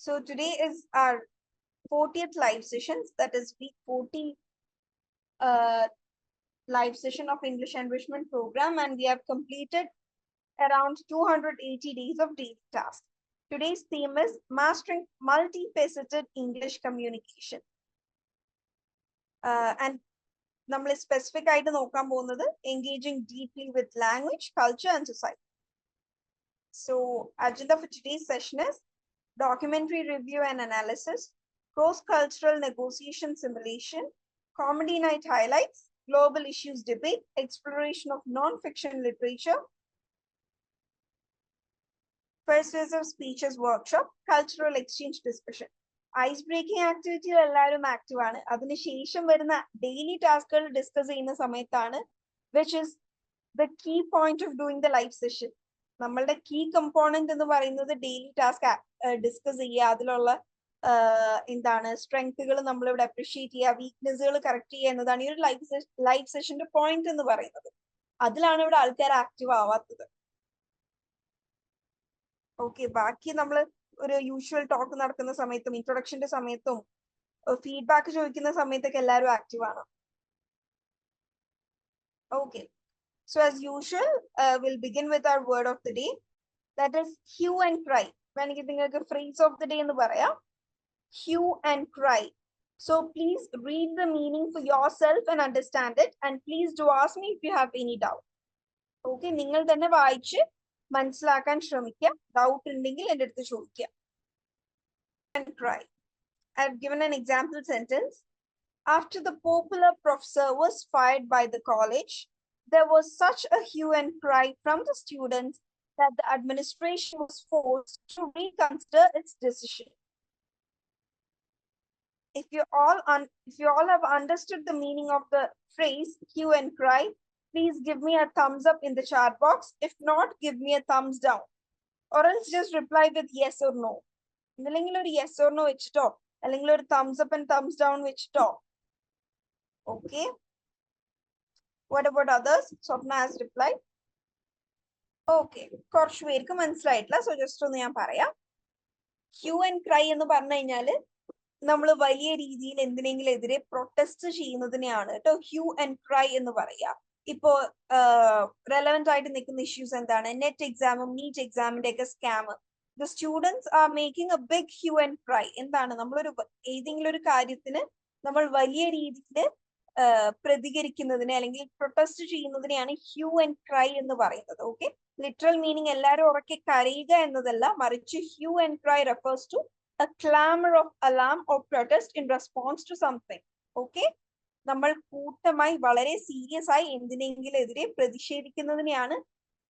So today is our 40th live sessions, that is week 40 live session of English Enrichment Program, and we have completed around 280 days of daily tasks. Today's theme is Mastering Multifaceted English Communication. And നമ്മൾ specific ആയിട്ട് നോക്കാൻ പോകുന്നത് engaging deeply with language, culture and society. So agenda for today's session is documentary review and analysis, cross-cultural negotiation simulation, comedy night highlights, global issues debate, exploration of non-fiction literature, persuasive speeches workshop, cultural exchange discussion. Ice breaking ആക്ടിവിറ്റികൾ എല്ലാവരും active ആണ്. അതിനുശേഷം വരുന്ന daily ടാസ്കുകൾ discuss ചെയ്യുന്ന സമയത്താണ് which is the key point of doing the live session. നമ്മളുടെ key component എന്ന് പറയുന്നത് ഡെയിലി ടാസ്ക് ഡിസ്കസ് ചെയ്യുക, അതിലുള്ള എന്താണ് സ്ട്രെങ്ത്തുകൾ നമ്മളിവിടെ അപ്രീഷിയേറ്റ് ചെയ്യുക, വീക്ക്നെസ്സുകൾ കറക്റ്റ് ചെയ്യുക എന്നതാണ് ഈ ഒരു ലൈവ് സെഷന്റെ പോയിന്റ് എന്ന് പറയുന്നത്. അതിലാണ് ഇവിടെ ആൾക്കാർ ആക്റ്റീവ് ആവാത്തത്. ഓക്കെ, ബാക്കി നമ്മൾ ഒരു യൂഷ്വൽ ടോക്ക് നടക്കുന്ന സമയത്തും ഇൻട്രൊഡക്ഷന്റെ സമയത്തും ഫീഡ്ബാക്ക് ചോദിക്കുന്ന സമയത്തൊക്കെ എല്ലാവരും ആക്റ്റീവ് ആണ്. Okay, so as usual will begin with our word of the day, that is hue and cry. വേണമെങ്കിൽ നിങ്ങൾക്ക് ഫ്രേസ് ഓഫ് ദി ഡേ എന്ന് പറയാം, hue and cry. So please read the meaning for yourself and understand it, and please do ask me if you have any doubt. Okay, നിങ്ങൾ തന്നെ വായിച്ച് മനസ്സിലാക്കാൻ ശ്രമിക്കുക. Doubt ഉണ്ടെങ്കിൽ എൻ്റെ അടുത്ത് ചോദിക്കുക. And cry. I've given an example sentence. After the popular professor was fired by the college, there was such a hue and cry from the students that the administration was forced to reconsider its decision. If you all have understood the meaning of the phrase hue and cry, please give me a thumbs up in the chat box. If not, give me a thumbs down, or else just reply with yes or no. അല്ലെങ്കിൽ ഒരു yes or no വെച്ചിട്ടോ അല്ലെങ്കിൽ ഒരു thumbs up and thumbs down വെച്ചിട്ടോ. Okay, what about others? Swapna has replied. Okay, കുറച്ച് പേർക്ക് മനസ്സിലായിട്ടില്ല, so just ഒന്ന് ഞാൻ പറയാം. ഹ്യൂ ആൻഡ് ക്രൈ എന്ന് പറഞ്ഞു കഴിഞ്ഞാല് നമ്മൾ വലിയ രീതിയിൽ എന്തിനെങ്കിലും എതിരെ പ്രൊട്ടസ്റ്റ് ചെയ്യുന്നതിനെയാണ് കേട്ടോ ഹ്യൂ ആൻഡ് ക്രൈ എന്ന് പറയാ. ഇപ്പോ റെലവെന്റ് ആയിട്ട് നിൽക്കുന്ന ഇഷ്യൂസ് എന്താണ്? നെറ്റ് എക്സാമും നീറ്റ് എക്സാമിന്റെ ഒക്കെ scam. The students are making a big hue and cry. എന്താണ്? നമ്മളൊരു ഏതെങ്കിലും ഒരു കാര്യത്തിന് നമ്മൾ വലിയ രീതിയിൽ പ്രതികരിക്കുന്നതിനെ അല്ലെങ്കിൽ പ്രൊട്ടസ്റ്റ് ചെയ്യുന്നതിനെയാണ് ഹ്യൂ ആൻഡ് ക്രൈ എന്ന് പറയുന്നത്. ഓക്കെ, ലിറ്ററൽ മീനിങ് എല്ലാവരും ഉറക്കെ കരയുക എന്നതല്ല, മറിച്ച് hue and cry refers to a clamor of alarm or protest in response to something. Okay, നമ്മൾ കൂട്ടമായി വളരെ സീരിയസ് ആയി എന്തിനെങ്കിലും എതിരെ പ്രതിഷേധിക്കുന്നതിനെയാണ്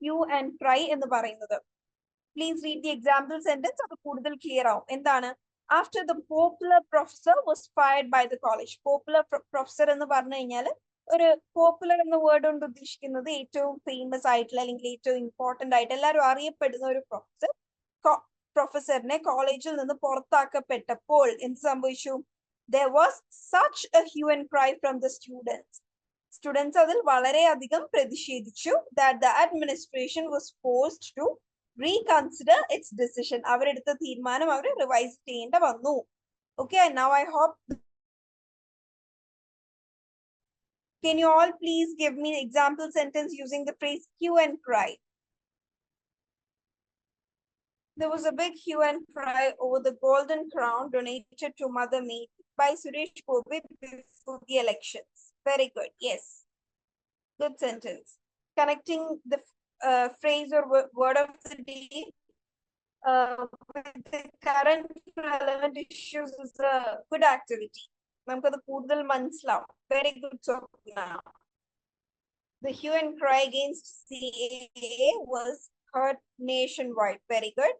hue and cry എന്ന് പറയുന്നത്. Please read the example sentence, അത് കൂടുതൽ ക്ലിയർ ആവും. എന്താണ്? After the popular professor was fired by the college. Popular professor എന്ന് പറഞ്ഞു കഴിഞ്ഞാൽ ഒരു പോപ്പുലർ എന്ന വേർഡ് കൊണ്ട് ഉദ്ദേശിക്കുന്നത് ഏറ്റവും ഫേമസ് ആയിട്ടുള്ള അല്ലെങ്കിൽ ഏറ്റവും ഇമ്പോർട്ടന്റ് ആയിട്ട് എല്ലാവരും അറിയപ്പെടുന്ന ഒരു പ്രൊഫസറിനെ കോളേജിൽ നിന്ന് പുറത്താക്കപ്പെട്ടപ്പോൾ എന്ത് സംഭവിച്ചു? There was such a hue and cry from the students. Students അതിൽ വളരെയധികം പ്രതിഷേധിച്ചു. That the administration was forced to reconsider its decision. അവരെടുത്ത തീരുമാനം അവർ റിവൈസ് ചെയ്യേണ്ട വന്നു. Okay, now I hope. Can you all please give me an example sentence using the phrase hue and cry? There was a big hue and cry over the golden crown donated to Mother Mary by Suresh Gopi before the elections. Very good. Yes. Good sentence. Connecting the phrase or word of the day with the current relevant issues is a good activity. നമുക്കത് കൂടുതൽ മനസ്സിലാവും. Very good. So now, the hue and cry against CAA was heard nationwide. Very good.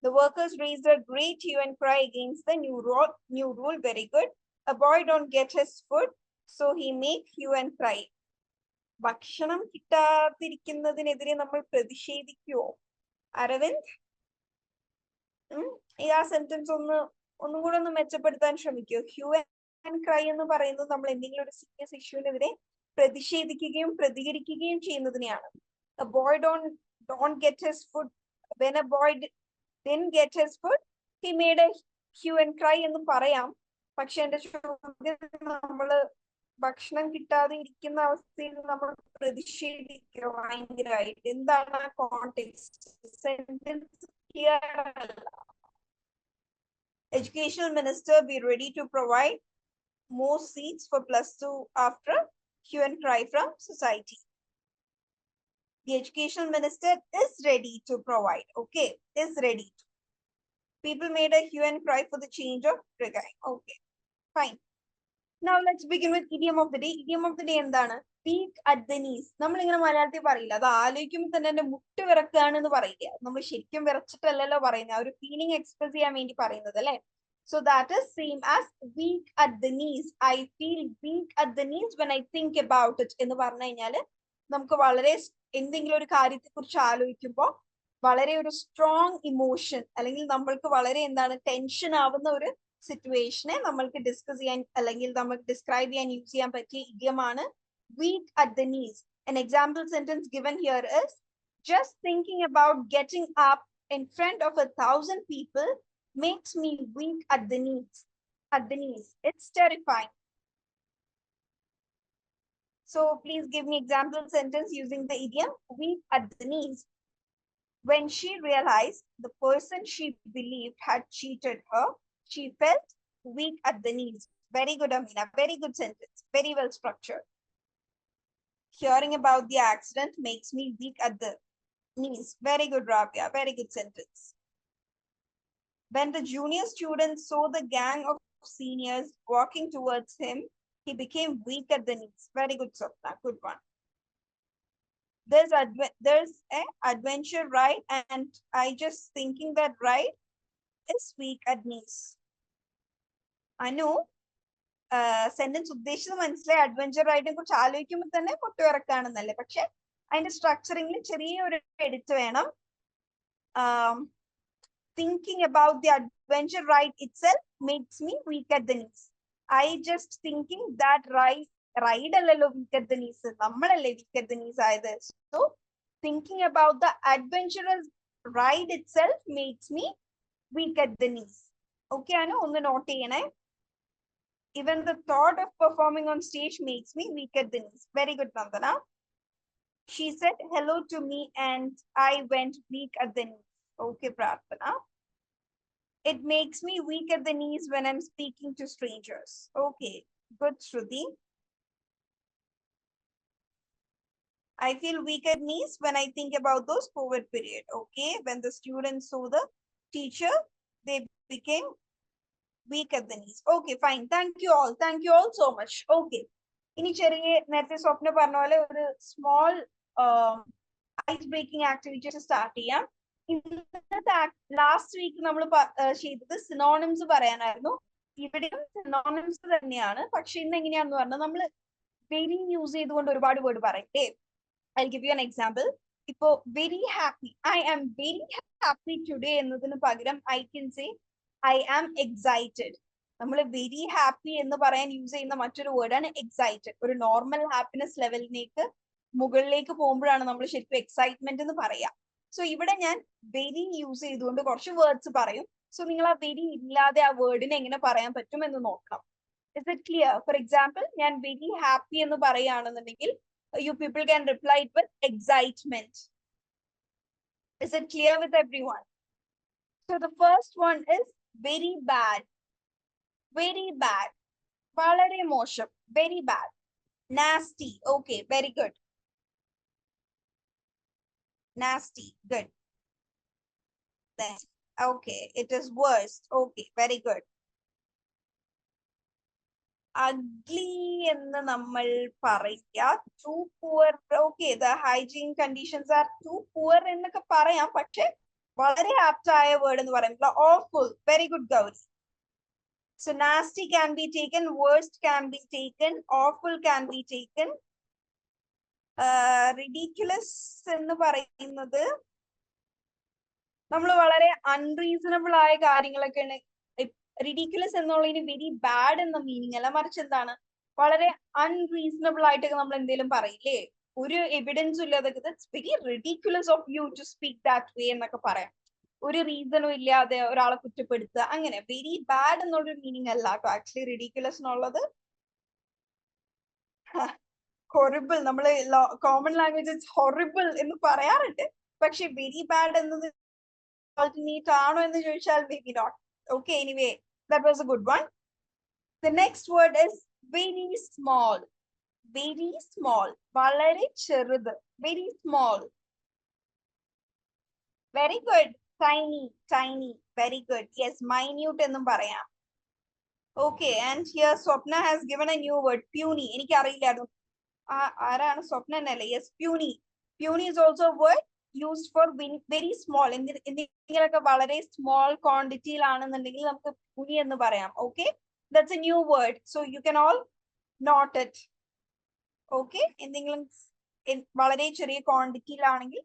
The workers raised a great hue and cry against the new rule. Very good. A boy don't get his food, so he make hue and cry. ഭക്ഷണം കിട്ടാതിരിക്കുന്നതിനെതിരെ നമ്മൾ പ്രതിഷേധിക്കുവോ? അരവിന്ദ്, ആ sentence ഒന്നും കൂടെ ഒന്ന് മെച്ചപ്പെടുത്താൻ ശ്രമിക്കൂ. Hugh and cry എന്ന് പറയുന്നത് നമ്മൾ എന്തെങ്കിലും ഒരു സീരിയസ് ഇഷ്യൂവിനെതിരെ പ്രതിഷേധിക്കുകയും പ്രതികരിക്കുകയും ചെയ്യുന്നതിനെയാണ്. A boy don't get his food. When a boy didn't get his food, he made a hue and cry എന്ന് പറയാം. പക്ഷെ എന്റെ ചോദ്യം, നമ്മള് ഭക്ഷണം കിട്ടാതെ ഇരിക്കുന്ന അവസ്ഥയിൽ നമ്മൾ പ്രതിഷേധിക്കുക ഭയങ്കരമായിട്ട്. എന്താണ് ആ കോണ്ടെക്സ്റ്റ്? സെന്റൻസ് ക്ലിയർ അല്ല. Educational minister be ready to provide more seats for +2 after hue and cry from society. The educational minister is ready to provide. Okay, is ready. People made a hue and cry for the change of regime. Okay, fine. Now let's begin with idiom of the day. Idiom of the day എന്താണ്? Weak at the knees. നമ്മൾ ഇങ്ങനെ മലയാളത്തിൽ പറയില്ല. അത് ആലോചിക്കുമ്പോൾ തന്നെ എന്റെ മുട്ട് വിറക്കുകയാണെന്ന് പറയില്ല. നമ്മൾ ശരിക്കും വിറച്ചിട്ടല്ലല്ലോ പറയുന്നത്, ആ ഒരു ഫീലിംഗ് എക്സ്പ്രസ് ചെയ്യാൻ വേണ്ടി പറയുന്നത് അല്ലേ? So that is same as weak at the knees. I feel weak at the knees when I think about it എന്ന് പറഞ്ഞു കഴിഞ്ഞാൽ നമുക്ക് വളരെ എന്തെങ്കിലും ഒരു കാര്യത്തെ കുറിച്ച് ആലോചിക്കുമ്പോൾ വളരെ ഒരു സ്ട്രോങ് ഇമോഷൻ അല്ലെങ്കിൽ നമ്മൾക്ക് വളരെ എന്താണ് ടെൻഷൻ ആവുന്ന ഒരു സിറ്റുവേഷനെ നമ്മൾക്ക് ഡിസ്കസ് ചെയ്യാൻ അല്ലെങ്കിൽ നമുക്ക് ഡിസ്ക്രൈബ് ചെയ്യാൻ യൂസ് ചെയ്യാൻ പറ്റിയ ഇഡിയമാണ് weak at the knees. An example sentence given here is, just thinking about getting up in front of 1,000 people makes me weak at the knees. At the knees. It's terrifying. So please give me example sentence using the idiom weak at the knees. When she realized the person she believed had cheated her, she felt weak at the knees. Very good, Amina. Very good sentence. Very well structured. Hearing about the accident makes me weak at the knees. Very good, Rabia. Very good sentence. When the junior students saw the gang of seniors walking towards him, he became weak at the knees. Very good, Swapna. Good one. There's an adventure ride, and I just thinking that ride is weak at knees. Anu, sentence ഉദ്ദേശിച്ചത് മനസ്സിലായി. Adventure റൈഡിനെ കുറിച്ച് ആലോചിക്കുമ്പോൾ തന്നെ പൊട്ടുവിറക്കാണെന്നല്ലേ, പക്ഷെ അതിന്റെ സ്ട്രക്ചറിംഗിൽ ചെറിയൊരു edit വേണം. Thinking about the adventure ride itself makes me weak at the knees. I just thinking that ride allalo weak at the knees, nammalalle weak at the knees ayathu. So thinking about the adventurous ride itself makes me weak at the knees. Okay Anu, onnu note cheyane. Even the thought of performing on stage makes me weak at the knees. Very good, Nandana. She said hello to me and I went weak at the knees. Okay, Prarthana. It makes me weak at the knees when I'm speaking to strangers. Okay, good, Shruti. I feel weak at knees when I think about those COVID period. Okay, when the students saw the teacher, they became weak at the knees. Okay, fine. Thank you all. Thank you all so much. Okay. ഇനി ചെറിയ നേരത്തെ സ്വപ്ന പറഞ്ഞ പോലെ ഒരു small ice breaking activity start ചെയ്യാം. ഇന്നത്തെ last week നമ്മൾ ചെയ്തത് സിനോണിംസ് പറയാനായിരുന്നു. ഇവിടെയും സിനോണിംസ് തന്നെയാണ്, പക്ഷെ ഇന്ന് എങ്ങനെയാണെന്ന് പറഞ്ഞാൽ നമ്മൾ വെരി യൂസ് ചെയ്തുകൊണ്ട് ഒരുപാട് വേർഡ് പറയട്ടെ. I give you an example. ഇപ്പോ very happy, I am very happy today എന്നതിന് പകരം I can say I am excited. നമ്മൾ വെരി ഹാപ്പി എന്ന് പറയാൻ യൂസ് ചെയ്യുന്ന മറ്റൊരു വേർഡാണ് എക്സൈറ്റഡ്. ഒരു നോർമൽ ഹാപ്പിനെസ് ലെവലിലേക്ക് മുകളിലേക്ക് പോകുമ്പോഴാണ് നമ്മൾ ശരിക്കും എക്സൈറ്റ്മെന്റ് എന്ന് പറയാം. സോ ഇവിടെ ഞാൻ വെരി യൂസ് ചെയ്തുകൊണ്ട് കുറച്ച് വേർഡ്സ് പറയും. സോ നിങ്ങൾ ആ വെരി ഇല്ലാതെ ആ വേർഡിനെ എങ്ങനെ പറയാൻ പറ്റും എന്ന് നോക്കണം. Is it clear? For example, ഞാൻ വെരി ഹാപ്പി എന്ന് പറയുകയാണെന്നുണ്ടെങ്കിൽ you people can reply it with excitement. Is it clear with everyone? So the first one is very bad. Very bad. വളരെ മോശം. Very bad. Nasty. Okay, very good. Nasty. Good. Then, okay, it is worst. Okay, very good. Ugly എന്ന് നമ്മൾ പറയാ. Too poor. Okay, the hygiene conditions are too poor എന്നൊക്കെ പറയാം, പക്ഷെ വളരെ apt ആയ വേർഡ് എന്ന് പറയുമ്പോൾ awful. Very good, Gauri. So nasty can be taken, worst can be taken, awful can be taken. Ridiculous എന്ന് പറയുന്നത് നമ്മൾ വളരെ അൺറീസണബിൾ ആയ കാര്യങ്ങളൊക്കെയാണ്. റിഡിക്കുലസ് എന്നുള്ളതിന് വെരി ബാഡ് എന്ന മീനിങ് അല്ല, മറിച്ച് എന്താണ് വളരെ അൺറീസണബിൾ ആയിട്ടൊക്കെ നമ്മൾ എന്തെങ്കിലും പറയില്ലേ, ഒരു എവിഡൻസും ഇല്ലാതെ very ridiculous of you to speak that way എന്നൊക്കെ പറയാം. ഒരു റീസണും ഇല്ലാതെ ഒരാളെ കുറ്റപ്പെടുത്തുക അങ്ങനെ വെരി ബാഡ് എന്നുള്ളൊരു മീനിങ് അല്ല കേട്ടോ ആക്ച്വലി റിഡിക്കുലസ് എന്നുള്ളത് ഹൊറിബിൾ നമ്മൾ കോമൺ ലാംഗ്വേജ് ഹൊറിബിൾ എന്ന് പറയാറുണ്ട് പക്ഷെ വെരി ബാഡ് എന്നത് ആൾട്ടർനേറ്റ് ആണോ എന്ന് ചോദിച്ചാൽ maybe not. Okay, anyway, that was a good one. The next word is very small. Very small. വളരെ ചെറുത്. Very small. Very good. Tiny, tiny. Very good. Yes, minute എന്നും പറയാം. Okay, and here Swapna has given a new word, puny. എനിക്ക് അറിയില്ലായിരുന്നു. ആരാണ് സ്വപ്ന എന്നല്ലേ? Yes, puny. Puny is also a word used for very small. എന്തെങ്കിലുമൊക്കെ വളരെ small ക്വാണ്ടിറ്റിയിലാണെന്നുണ്ടെങ്കിൽ നമുക്ക് puny എന്ന് പറയാം. Okay, that's a new word. So you can all note it. Okay, എന്തെങ്കിലും വളരെ ചെറിയ ക്വാണ്ടിറ്റിയിലാണെങ്കിൽ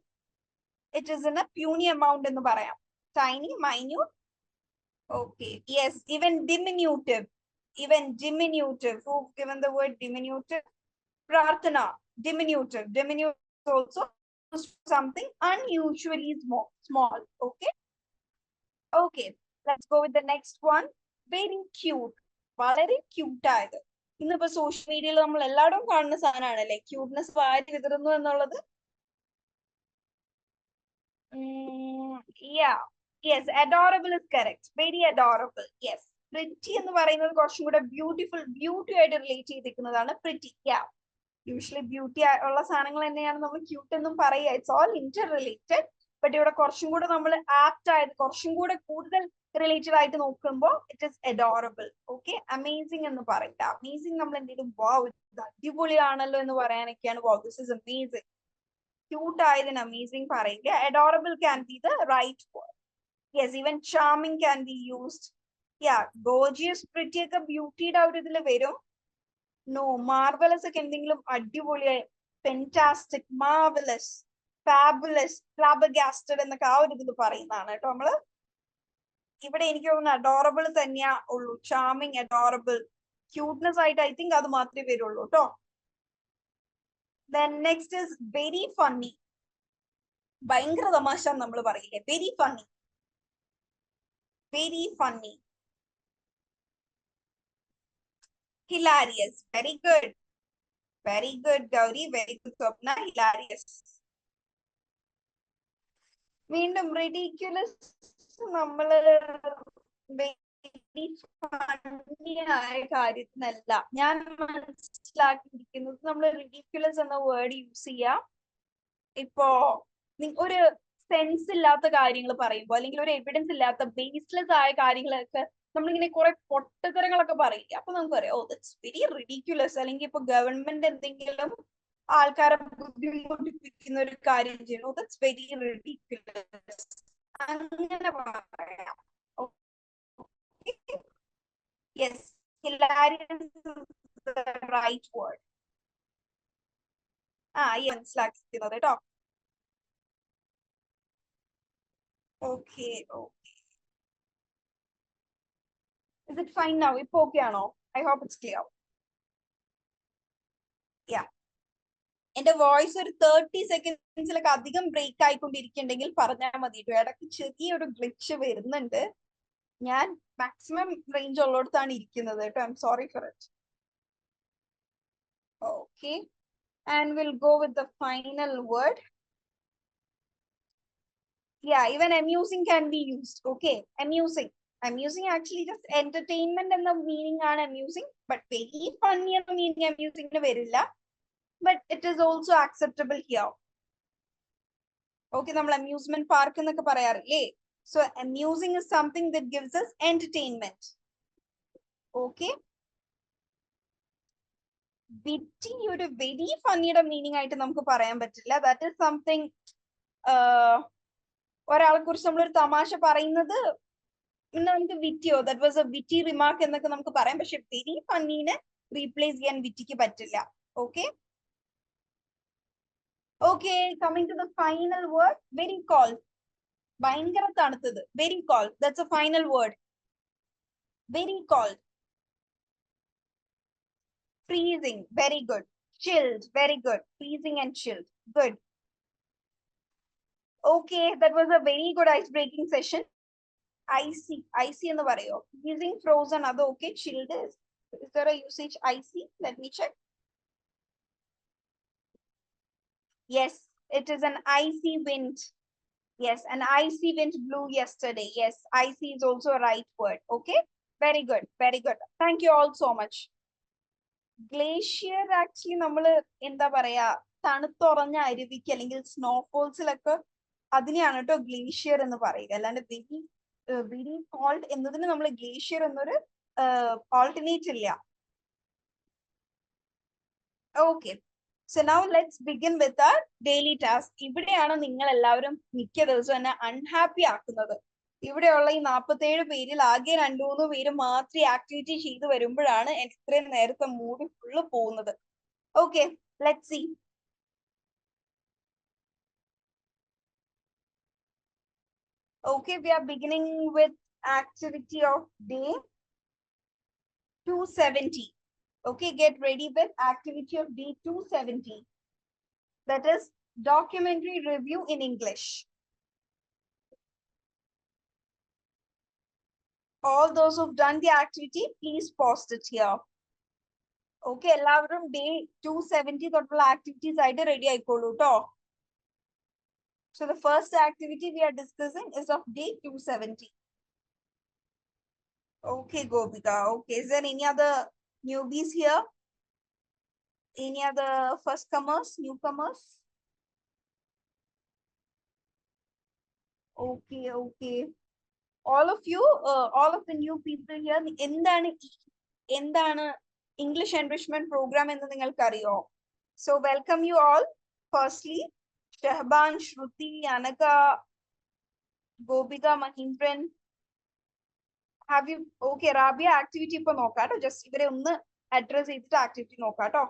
it is in a puny amount എന്ന് പറയാം. Tiny, minute. Okay, yes, even diminutive. Even diminutive. Who've given the word diminutive? Prarthana, diminutive. Diminutive is also something unusually small. Okay. Okay. Let's go with the next one. Very cute. വളരെ cute ആയത്. ഇന്നിപ്പോ social മീഡിയയിൽ നമ്മൾ എല്ലായിടും കാണുന്ന സാധനമാണല്ലേ cuteness വാരി വിതറുന്നു എന്നുള്ളത്. Yeah. Yes, adorable is correct. Very adorable. Yes. Pretty എന്ന് പറയുന്നത് കുറച്ചും കൂടെ ബ്യൂട്ടി ആയിട്ട് റിലേറ്റ് ചെയ്തിരിക്കുന്നതാണ് pretty. Yeah. യൂഷ്വലി ബ്യൂട്ടി ഉള്ള സാധനങ്ങൾ തന്നെയാണ് നമ്മൾ ക്യൂട്ട് എന്നും പറയുക. It's all interrelated. But ഇവിടെ കുറച്ചും കൂടെ നമ്മൾ ആപ്റ്റ് ആയത് കുറച്ചും കൂടെ കൂടുതൽ റിലേറ്റഡ് ആയിട്ട് നോക്കുമ്പോൾ it is adorable. Okay, amazing എന്ന് പറയില്ല. അമേസിംഗ് നമ്മൾ എന്തെങ്കിലും വാവ് അടിപൊളിയാണല്ലോ എന്ന് പറയാനൊക്കെയാണ് wow this is amazing. Cute ആയതിന് അമേസിംഗ് പറയില്ല. Adorable can be the right word. Yes, even charming can be used. Yeah, gorgeous pretty ഒക്കെ ബ്യൂട്ടിയുടെ ആ ഒരു ഇതിൽ വരും. നോ, മാർവലസ് ഒക്കെ എന്തെങ്കിലും അടിപൊളിയായി ഫെന്റാസ്റ്റിക്, മാർവലസ്, ഫാബുലസ്, ഫ്ലാബഗാസ്റ്റഡ് എന്നൊക്കെ ആ ഒരു ഇതിൽ പറയുന്നതാണ് കേട്ടോ നമ്മള്. ഇവിടെ എനിക്ക് തോന്നുന്നു അഡോറബിൾ തന്നെയാ ഉള്ളൂ. ചാമിങ്, അഡോറബിൾ, ക്യൂട്ട്നെസ് ആയിട്ട് ഐ തിങ്ക് അത് മാത്രമേ വരുള്ളൂ കേട്ടോ. Then next is very funny. ഭയങ്കര തമാശ നമ്മൾ പറയില്ലേ, very funny. Very funny. Hilarious. Very good. Very good, Gauri. Very good, Swapna. Hilarious. വീണ്ടും ridiculous നമ്മള് ആയ കാര്യത്തിനല്ല ഞാൻ മനസ്സിലാക്കിയിരിക്കുന്നത്. നമ്മൾ ridiculous എന്ന വേർഡ് യൂസ് ചെയ്യാം ഇപ്പോ ഒരു സെൻസ് ഇല്ലാത്ത കാര്യങ്ങൾ പറയുമ്പോ അല്ലെങ്കിൽ ഒരു എവിഡൻസ് ഇല്ലാത്ത ബേസ്ലെസ് ആയ കാര്യങ്ങളൊക്കെ നമ്മളിങ്ങനെ കുറെ പൊട്ടത്തരങ്ങളൊക്കെ പറയില്ല. അപ്പൊ നമുക്ക് പറയാം ഓ ദാറ്റ്സ് വെരി റിഡിക്യുലസ്. അല്ലെങ്കിൽ ഇപ്പൊ ഗവൺമെന്റ് എന്തെങ്കിലും ആൾക്കാരെ ബുദ്ധിമുട്ടിപ്പിക്കുന്ന ഒരു കാര്യം ചെയ്യണം, ദാറ്റ്സ് വെരി റിഡിക്യുലസ്, അങ്ങനെ പറയാം. Yes, hilarious is the right word. ഈ മനസ്സിലാക്കുന്നത് കേട്ടോ. Okay, okay. Is it fine now? ഇപ്പൊ okay ആണോ? I hope it's clear. Yeah. എന്റെ വോയിസ് ഒരു 30 സെക്കൻഡ്സിലൊക്കെ അധികം ബ്രേക്ക് ആയിക്കൊണ്ടിരിക്കുന്നുണ്ടെങ്കിൽ പറഞ്ഞാൽ മതി കേട്ടോ. ഇടയ്ക്ക് ചെറിയൊരു ഗ്ലിച്ച് വരുന്നുണ്ട്. ഞാൻ മാക്സിമം റേഞ്ച് ഉള്ളിടത്താണ് ഇരിക്കുന്നത് കേട്ടോ. I am sorry for it. Okay. And we'll go with the final word. Yeah, even amusing can be used. Okay, amusing. Amusing actually just entertainment and the meaning are amusing, but very funny and the meaning amusing no verilla. But it is also acceptable here. Okay, നമ്മൾ amusement park എന്നൊക്കെ പറയാറില്ലേ? So amusing is something that gives us entertainment. Okay. Witty ഒരു very funny യുടെ meaning ആയിട്ട് നമുക്ക് പറയാൻ പറ്റില്ല. That is something ഒരാളെ കുറിച്ച് നമ്മളൊരു തമാശ പറയുന്നത് നമുക്ക് വിറ്റിയോ ദാറ്റ് വാസ് എ വിറ്റി റിമാർക്ക് എന്നൊക്കെ നമുക്ക് പറയാം. പക്ഷെ വെരി ഫണ്ണീനെ റീപ്ലേസ് ചെയ്യാൻ വിറ്റിക്ക് പറ്റില്ല. Okay okay, coming to the final word, very cold. ഭയങ്കര തണുത്തത്, very cold. That's a final word, very cold. Freezing, very good. Chilled, very good. Freezing and chilled, good. Okay, that was a very good ice breaking session. Icy in the vario. Using frozen, other okay, chilled is there a usage icy? Let me check. Yes, it is an icy wind. Yes, an icy wind blew yesterday. Yes, icy is also a right word. Okay, very good, very good. Thank you all so much. Glacier actually നമ്മൾ എന്താ പറയാ തണുത്തുറഞ്ഞ അരുവിക്ക് അല്ലെങ്കിൽ സ്നോഫോൾസിലൊക്കെ അതിനെയാണ് കേട്ടോ glacier എന്ന് പറയുക. അല്ലാണ്ട് very called എന്നതിന് നമ്മൾ ഗ്ലേഷ്യർ എന്നൊരു ഓൾട്ടർനേറ്റ് ഇല്ല. Okay, so now let's begin with our daily task. ഇവിടെയാണ് നിങ്ങൾ എല്ലാവരും മിക്ക ദിവസവും എന്നെ അൺഹാപ്പി ആക്കുന്നത്. ഇവിടെയുള്ള ഈ 47 പേരിൽ ആകെ 2-3 പേര് മാത്രമേ ആക്ടിവിറ്റി ചെയ്ത് വരുമ്പോഴാണ് എനിക്ക് ഇത്രയും നേരത്തെ മൂഡ് ഫുള്ള് പോകുന്നത്. Okay, let's see. Okay, we are beginning with activity of day 270. Okay, get ready with activity of day 270. That is documentary review in English. All those who've done the activity, please post it here. Okay, എല്ലാവരും day 270 തൊട്ടുള്ള activities ആയിട്ട് ready ആയിക്കോളൂ ട്ടോ. So the first activity we are discussing is of day 270. Okay, Gopika. Okay, is there any other newbies here? Any other first comers, newcomers? Okay, okay. All of you, all of the new people here, എന്താണ് English enrichment program എന്ന് നിങ്ങൾക്ക് അറിയോ? So welcome you all. Firstly, Shahban, Shruti, Anaka, Gopika, Mahindran. Have you, okay, Rabia activity ഇപ്പൊ നോക്കാട്ടോ. Just ഇവരെ ഒന്ന് address ചെയ്തിട്ട് activity നോക്കാട്ടോ.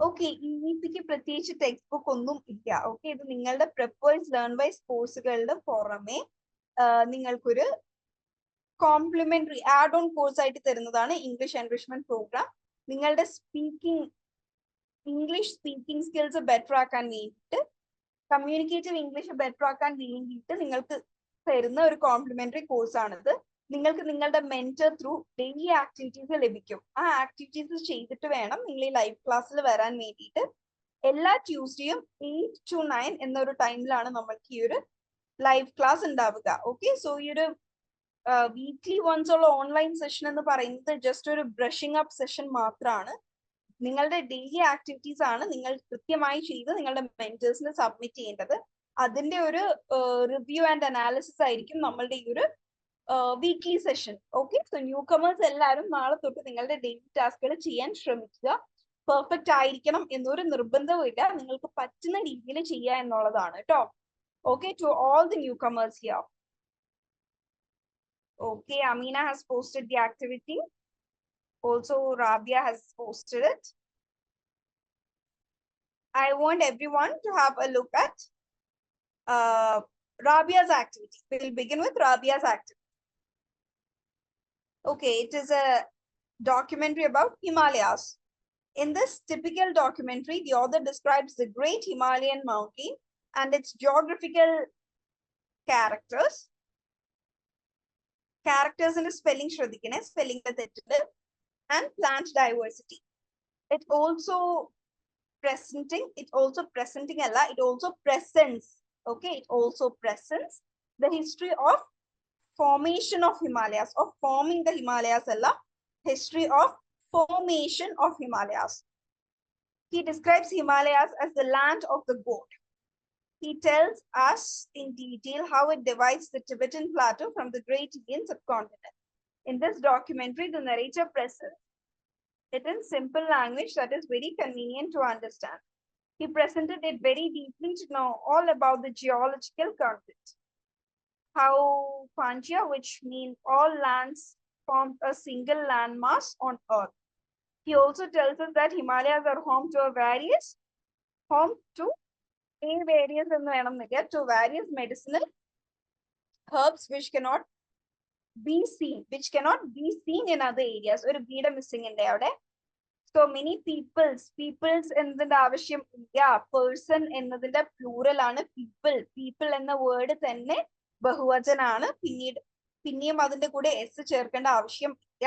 Okay, ഇനിക്ക് പ്രത്യേകിച്ച് ടെക്സ്റ്റ് ബുക്ക് ഒന്നും ഇല്ല. ഓക്കെ, ഇത് നിങ്ങളുടെ പ്രിപ്പേഴ്സ് ലേൺ വൈസ് കോഴ്സുകളുടെ പുറമെ നിങ്ങൾക്കൊരു കോംപ്ലിമെന്ററി ആഡ് ഓൺ കോഴ്സ് ആയിട്ട് തരുന്നതാണ് ഇംഗ്ലീഷ് എൻറിച്ച്മെന്റ് പ്രോഗ്രാം. നിങ്ങളുടെ ഇംഗ്ലീഷ് സ്പീക്കിംഗ് സ്കിൽസ് ബെറ്റർ ആക്കാൻ വേണ്ടിയിട്ട്, കമ്മ്യൂണിക്കേറ്റീവ് ഇംഗ്ലീഷ് ബെറ്റർ ആക്കാൻ വേണ്ടിയിട്ട് നിങ്ങൾക്ക് തരുന്ന ഒരു കോംപ്ലിമെന്ററി കോഴ്സാണിത്. നിങ്ങൾക്ക് നിങ്ങളുടെ മെന്റർ ത്രൂ ഡെയിലി ആക്ടിവിറ്റീസ് ലഭിക്കും. ആ ആക്ടിവിറ്റീസ് ചെയ്തിട്ട് വേണം നിങ്ങൾ ഈ ലൈവ് ക്ലാസ്സിൽ വരാൻ വേണ്ടിയിട്ട്. എല്ലാ ട്യൂസ്ഡേയും 8 to 9 എന്നൊരു ടൈമിലാണ് നമ്മൾക്ക് ഈ ഒരു ലൈവ് ക്ലാസ് ഉണ്ടാവുക. ഓക്കെ, സോ ഈ ഒരു വീക്ക്ലി വൺസ് ഉള്ള ഓൺലൈൻ സെഷൻ എന്ന് പറയുന്നത് ജസ്റ്റ് ഒരു ബ്രഷിംഗ് അപ്പ് സെഷൻ മാത്രമാണ്. നിങ്ങളുടെ ഡെയിലി ആക്ടിവിറ്റീസ് ആണ് നിങ്ങൾ കൃത്യമായി ചെയ്ത് നിങ്ങളുടെ മെന്റേഴ്സിന് സബ്മിറ്റ് ചെയ്യേണ്ടത്. അതിന്റെ ഒരു റിവ്യൂ ആൻഡ് അനാലിസിസ് ആയിരിക്കും നമ്മളുടെ ഈ ഒരു weekly session. Okay, so new comers എല്ലാവരും നാളെ തൊട്ട് നിങ്ങളുടെ ഡെയിലി ടാസ്കുകൾ ചെയ്യാൻ ശ്രമിക്കുക. പെർഫെക്റ്റ് ആയിരിക്കണം എന്നൊരു നിർബന്ധവും ഇല്ല, നിങ്ങൾക്ക് പറ്റുന്ന രീതിയിൽ ചെയ്യുക എന്നുള്ളതാണ് കേട്ടോ. Okay, to all the newcomers here. Okay, Amina has posted the activity. Also, Rabia has posted it. I want everyone to have a look at Rabia's activity. We'll begin with Rabia's activity. Okay, it is a documentary about Himalayas. In this typical documentary, the author describes the great Himalayan mountain and its geographical characters. Characters in a spelling shradikine, spelling and plant diversity. It also presents, okay, it also presents the history of formation of Himalayas, of forming the Himalayas, history of formation of Himalayas. He describes Himalayas as the land of the goat. He tells us in detail how it divides the Tibetan plateau from the great Indian subcontinent. In this documentary, the narrator presents it in simple language that is very convenient to understand. He presented it very deeply to know all about the geological content. How Panchya, which means all lands, formed a single landmass on Earth. He also tells us that Himalayas are home to various medicinal herbs which cannot be seen in other areas. Or a missing in there. So many peoples എന്നതിന്റെ ആവശ്യം ഇല്ല. Person എന്നതിന്റെ plural ആണ് people എന്ന word തന്നെ ബഹുവചനാണ്. പിന്നെയും അതിന്റെ കൂടെ s ചേർക്കേണ്ട ആവശ്യം ഇല്ല.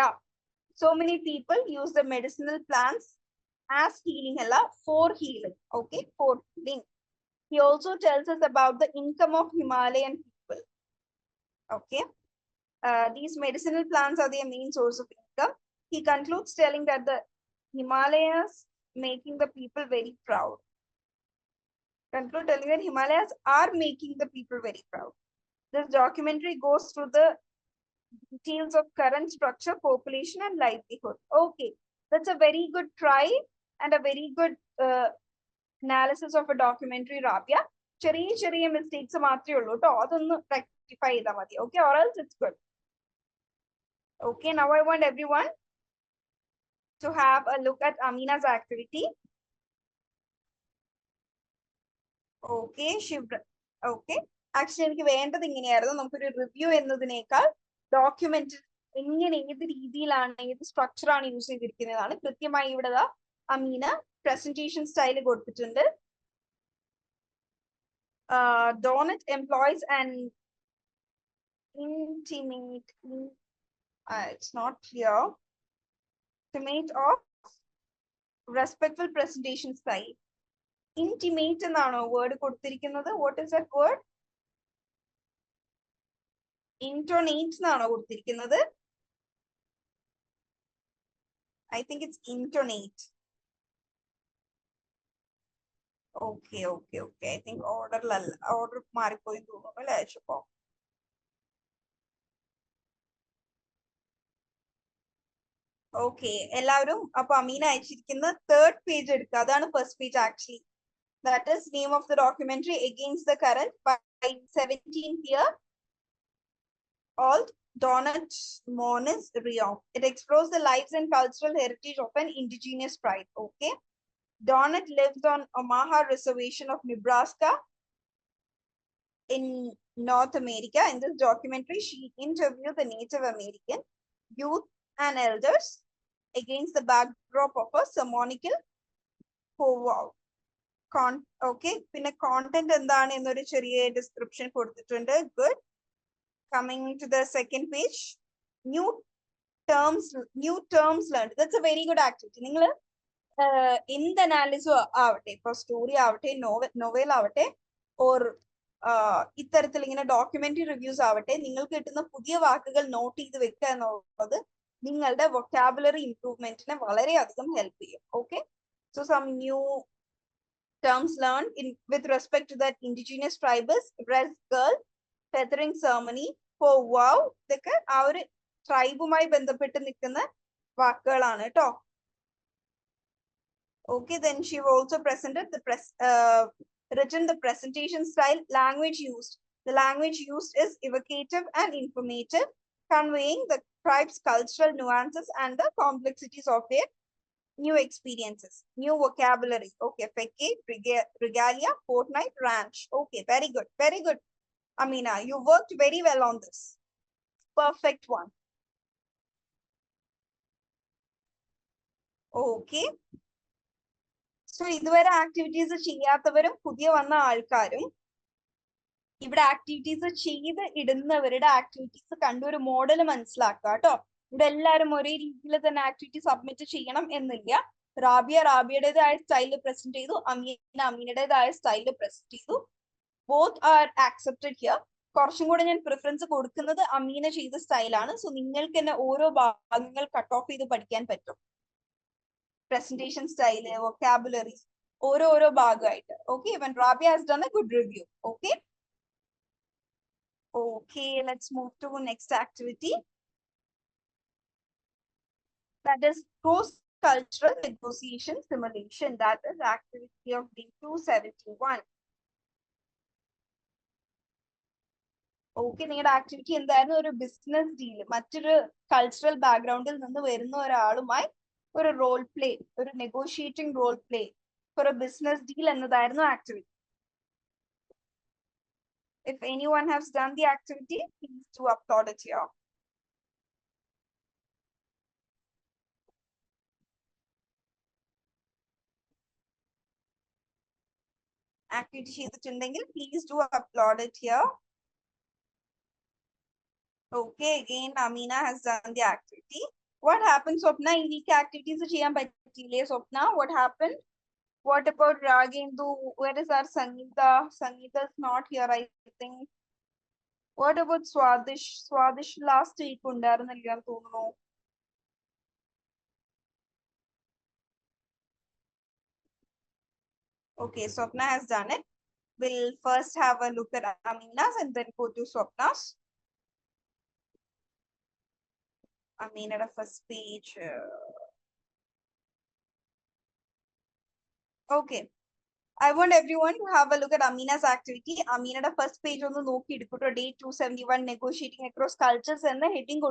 So many people use the medicinal plants as healing അല്ല, for healing. Okay, for healing. He also tells us about the income of Himalayan people. Okay, these medicinal plants are their main source of income. He concludes telling that the Himalayas making the people very proud. Conclude telling that Himalayas are making the people very proud. This documentary goes through the details of current structure, population, and livelihood. Okay, that's a very good try and a very good analysis of a documentary, Rabia. ചെറിയ mistakes മാത്രമേ ഉള്ളൂ കേട്ടോ. അതൊന്ന് rectify ചെയ്താൽ മതി. Okay, or else it's good. Okay, now I want everyone to have a look at Amina's activity. Okay, Shivra. Okay. Actually, എനിക്ക് വേണ്ടത് ഇങ്ങനെയായിരുന്നു. നമുക്കൊരു റിവ്യൂ എന്നതിനേക്കാൾ ഡോക്യുമെന്റ് എങ്ങനെ ഏത് രീതിയിലാണ് ഏത് സ്ട്രക്ചർ ആണ് യൂസ് ചെയ്തിരിക്കുന്നതാണ്. കൃത്യമായി ഇവിടെ അമീന presentation style കൊടുത്തിട്ടുണ്ട്. Donut employs an intimate, it's not clear, intimate of respectful presentation style. Intimate എന്നാണോ word കൊടുത്തിരിക്കുന്നത്? What is that word? Intonate എന്നാണോ കൊടുത്തിരിക്കുന്നത്? I think it's intonate. Okay. I think order മാറിപ്പോയി തോന്നുന്നു അല്ലേ അയച്ചപ്പോ. Okay, എല്ലാവരും അപ്പൊ അമീന അയച്ചിരിക്കുന്ന third page എടുക്കുക. അതാണ് first page actually. That is name of the documentary Against the Current by 17th year old Donat Moniz Riom. It explores the lives and cultural heritage of an indigenous tribe. Okay. Donat lives on Omaha Reservation of Nebraska in North America. In this documentary, she interviewed the Native American youth and elders against the backdrop of a ceremonial powwow. Okay, പിന്നെ content എന്താണ് എന്നൊരു ചെറിയ description കൊടുത്തിട്ടുണ്ട്. Good. Coming to the second page, new terms learned. That's a very good activity. നിങ്ങൾ എന്ത് analysis ആവട്ടെ, ഇപ്പൊ story ആവട്ടെ, നോവൽ ആവട്ടെ, ഓർ ഇത്തരത്തിൽ ഇങ്ങനെ ഡോക്യുമെന്ററി റിവ്യൂസ് ആവട്ടെ, നിങ്ങൾക്ക് കിട്ടുന്ന പുതിയ വാക്കുകൾ നോട്ട് ചെയ്ത് വെക്കുക എന്നുള്ളത് നിങ്ങളുടെ വൊക്കാബുലറി ഇംപ്രൂവ്മെന്റിനെ വളരെയധികം ഹെൽപ്പ് ചെയ്യും. Okay, so some new terms learned with respect to that indigenous tribes, breast girl, feathering ceremony, powwow, ഇതൊക്കെ ആ ഒരു ട്രൈബുമായി ബന്ധപ്പെട്ട് നിൽക്കുന്ന വാക്കുകളാണ് കേട്ടോ. Okay, then she also presented the written the presentation style, language used. The language used is evocative and informative, conveying the tribe's cultural nuances and the complexities of their new experiences, new vocabulary. Okay, feke, regalia, fortnight, ranch. Okay, very good, very good. Amina, you worked very well on this. Perfect one. Okay. So ഇതുവരെ activities ചെയ്യാത്തവരും പുതിയ വന്ന ആൾക്കാരും ഇവിടെ activities ചെയ്ത് ഇടുന്നവരുടെ activities കണ്ടു ഒരു model മനസ്സിലാക്കുക കേട്ടോ. ഇവിടെ എല്ലാവരും ഒരേ രീതിയിൽ തന്നെ ആക്ടിവിറ്റി സബ്മിറ്റ് ചെയ്യണം എന്നില്ല. റാബിയുടേതായ സ്റ്റൈലിൽ പ്രസന്റ് ചെയ്തു, അമീനയുടേതായ സ്റ്റൈലിൽ പ്രസന്റ് ചെയ്തു. Both are accepted here. കുറച്ചും കൂടെ ഞാൻ പ്രിഫറൻസ് കൊടുക്കുന്നത് അമീന ചെയ്ത സ്റ്റൈലാണ്. സോ നിങ്ങൾക്ക് തന്നെ ഓരോ ഭാഗങ്ങൾ കട്ട് ഓഫ് ചെയ്ത് പഠിക്കാൻ പറ്റും. presentation style, vocabulary, ഓരോ ഭാഗമായിട്ട്. Okay, when Rabia has done a good review. Okay. Okay, let's move to next activity. That is cross-cultural negotiation simulation. That is activity of day 271. Okay, നിങ്ങളുടെ activity എന്തായിരുന്നു? ഒരു business deal, മറ്റൊരു cultural ബാക്ക്ഗ്രൗണ്ടിൽ നിന്ന് വരുന്ന ഒരാളുമായി ഒരു റോൾ പ്ലേ, ഒരു negotiating role play for a business deal എന്നതായിരുന്നു activity. If anyone has done the activity, please do upload it here. . activity ചെയ്തിട്ടുണ്ടെങ്കിൽ please do upload it here. Okay, again Amina has done the activity. What happened, Swapna? In week activities ചെയ്യാൻ പറ്റിയില്ലേ Swapna? What happened? What about Ragendu? Where is our Sangeeta? Sangeeta is not here, I think. What about Swadish? Swadish last week ഉണ്ടായിരുന്നില്ല തോന്നുന്നു. Okay, Swapna has done it. We'll first have a look at Amina's and then go to Swapna's. Amina, the first page. Okay. I want everyone to have a look at Amina's activity. Amina, the first page on the Noki day 271 negotiating across cultures and the heading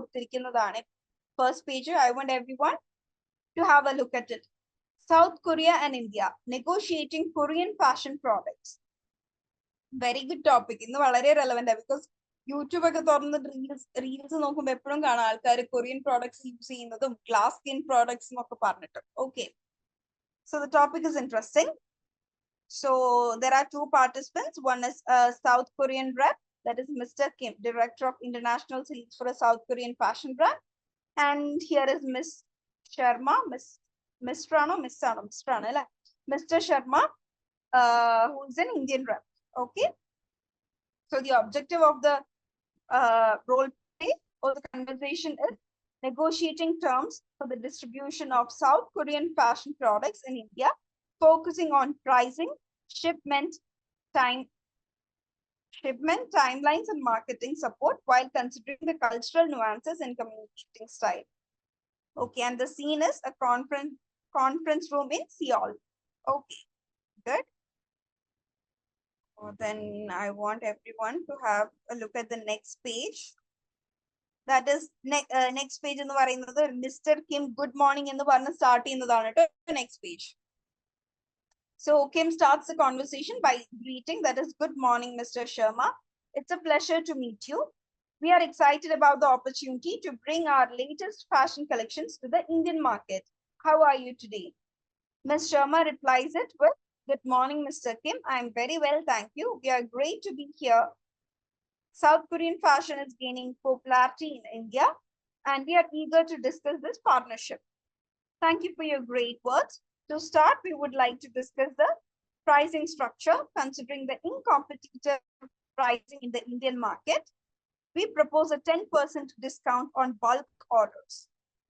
first page. I want everyone to have a look at it. South Korea and India negotiating Korean fashion products. Very good topic. In the very relevant because YouTube reels നോക്കുമ്പോൾ എപ്പോഴും കാണാം ആൾക്കാർ Korean products use ചെയ്യുന്നതും glass skin products എന്നൊക്കെ പറഞ്ഞിട്ട്. Okay. So the topic is interesting. So there are two participants. One is a South Korean rep, that is Mr. Kim, Director of International Sales for a South Korean fashion brand. And here is Miss Sharma, Mr. Sharma, who is an Indian rep. Okay. So the objective of the role play or the conversation is negotiating terms for the distribution of South Korean fashion products in India, focusing on pricing, shipment, timelines, and marketing support while considering the cultural nuances and communicating style. Okay, and the scene is a conference room in Seoul. Okay, good. Then I want everyone to have a look at the next page. That is next page in the Mr. Kim, good morning in the start in the next page. So Kim starts the conversation by greeting, that is, good morning, Mr. Sharma. It's a pleasure to meet you. We are excited about the opportunity to bring our latest fashion collections to the Indian market. How are you today? Ms. Sharma replies it with, good morning, Mr. Kim. I'm very well, thank you. We are great to be here. South Korean fashion is gaining popularity in India, and we are eager to discuss this partnership. Thank you for your great words. To start, we would like to discuss the pricing structure. Considering the incompetitive pricing in the Indian market, we propose a 10% discount on bulk orders.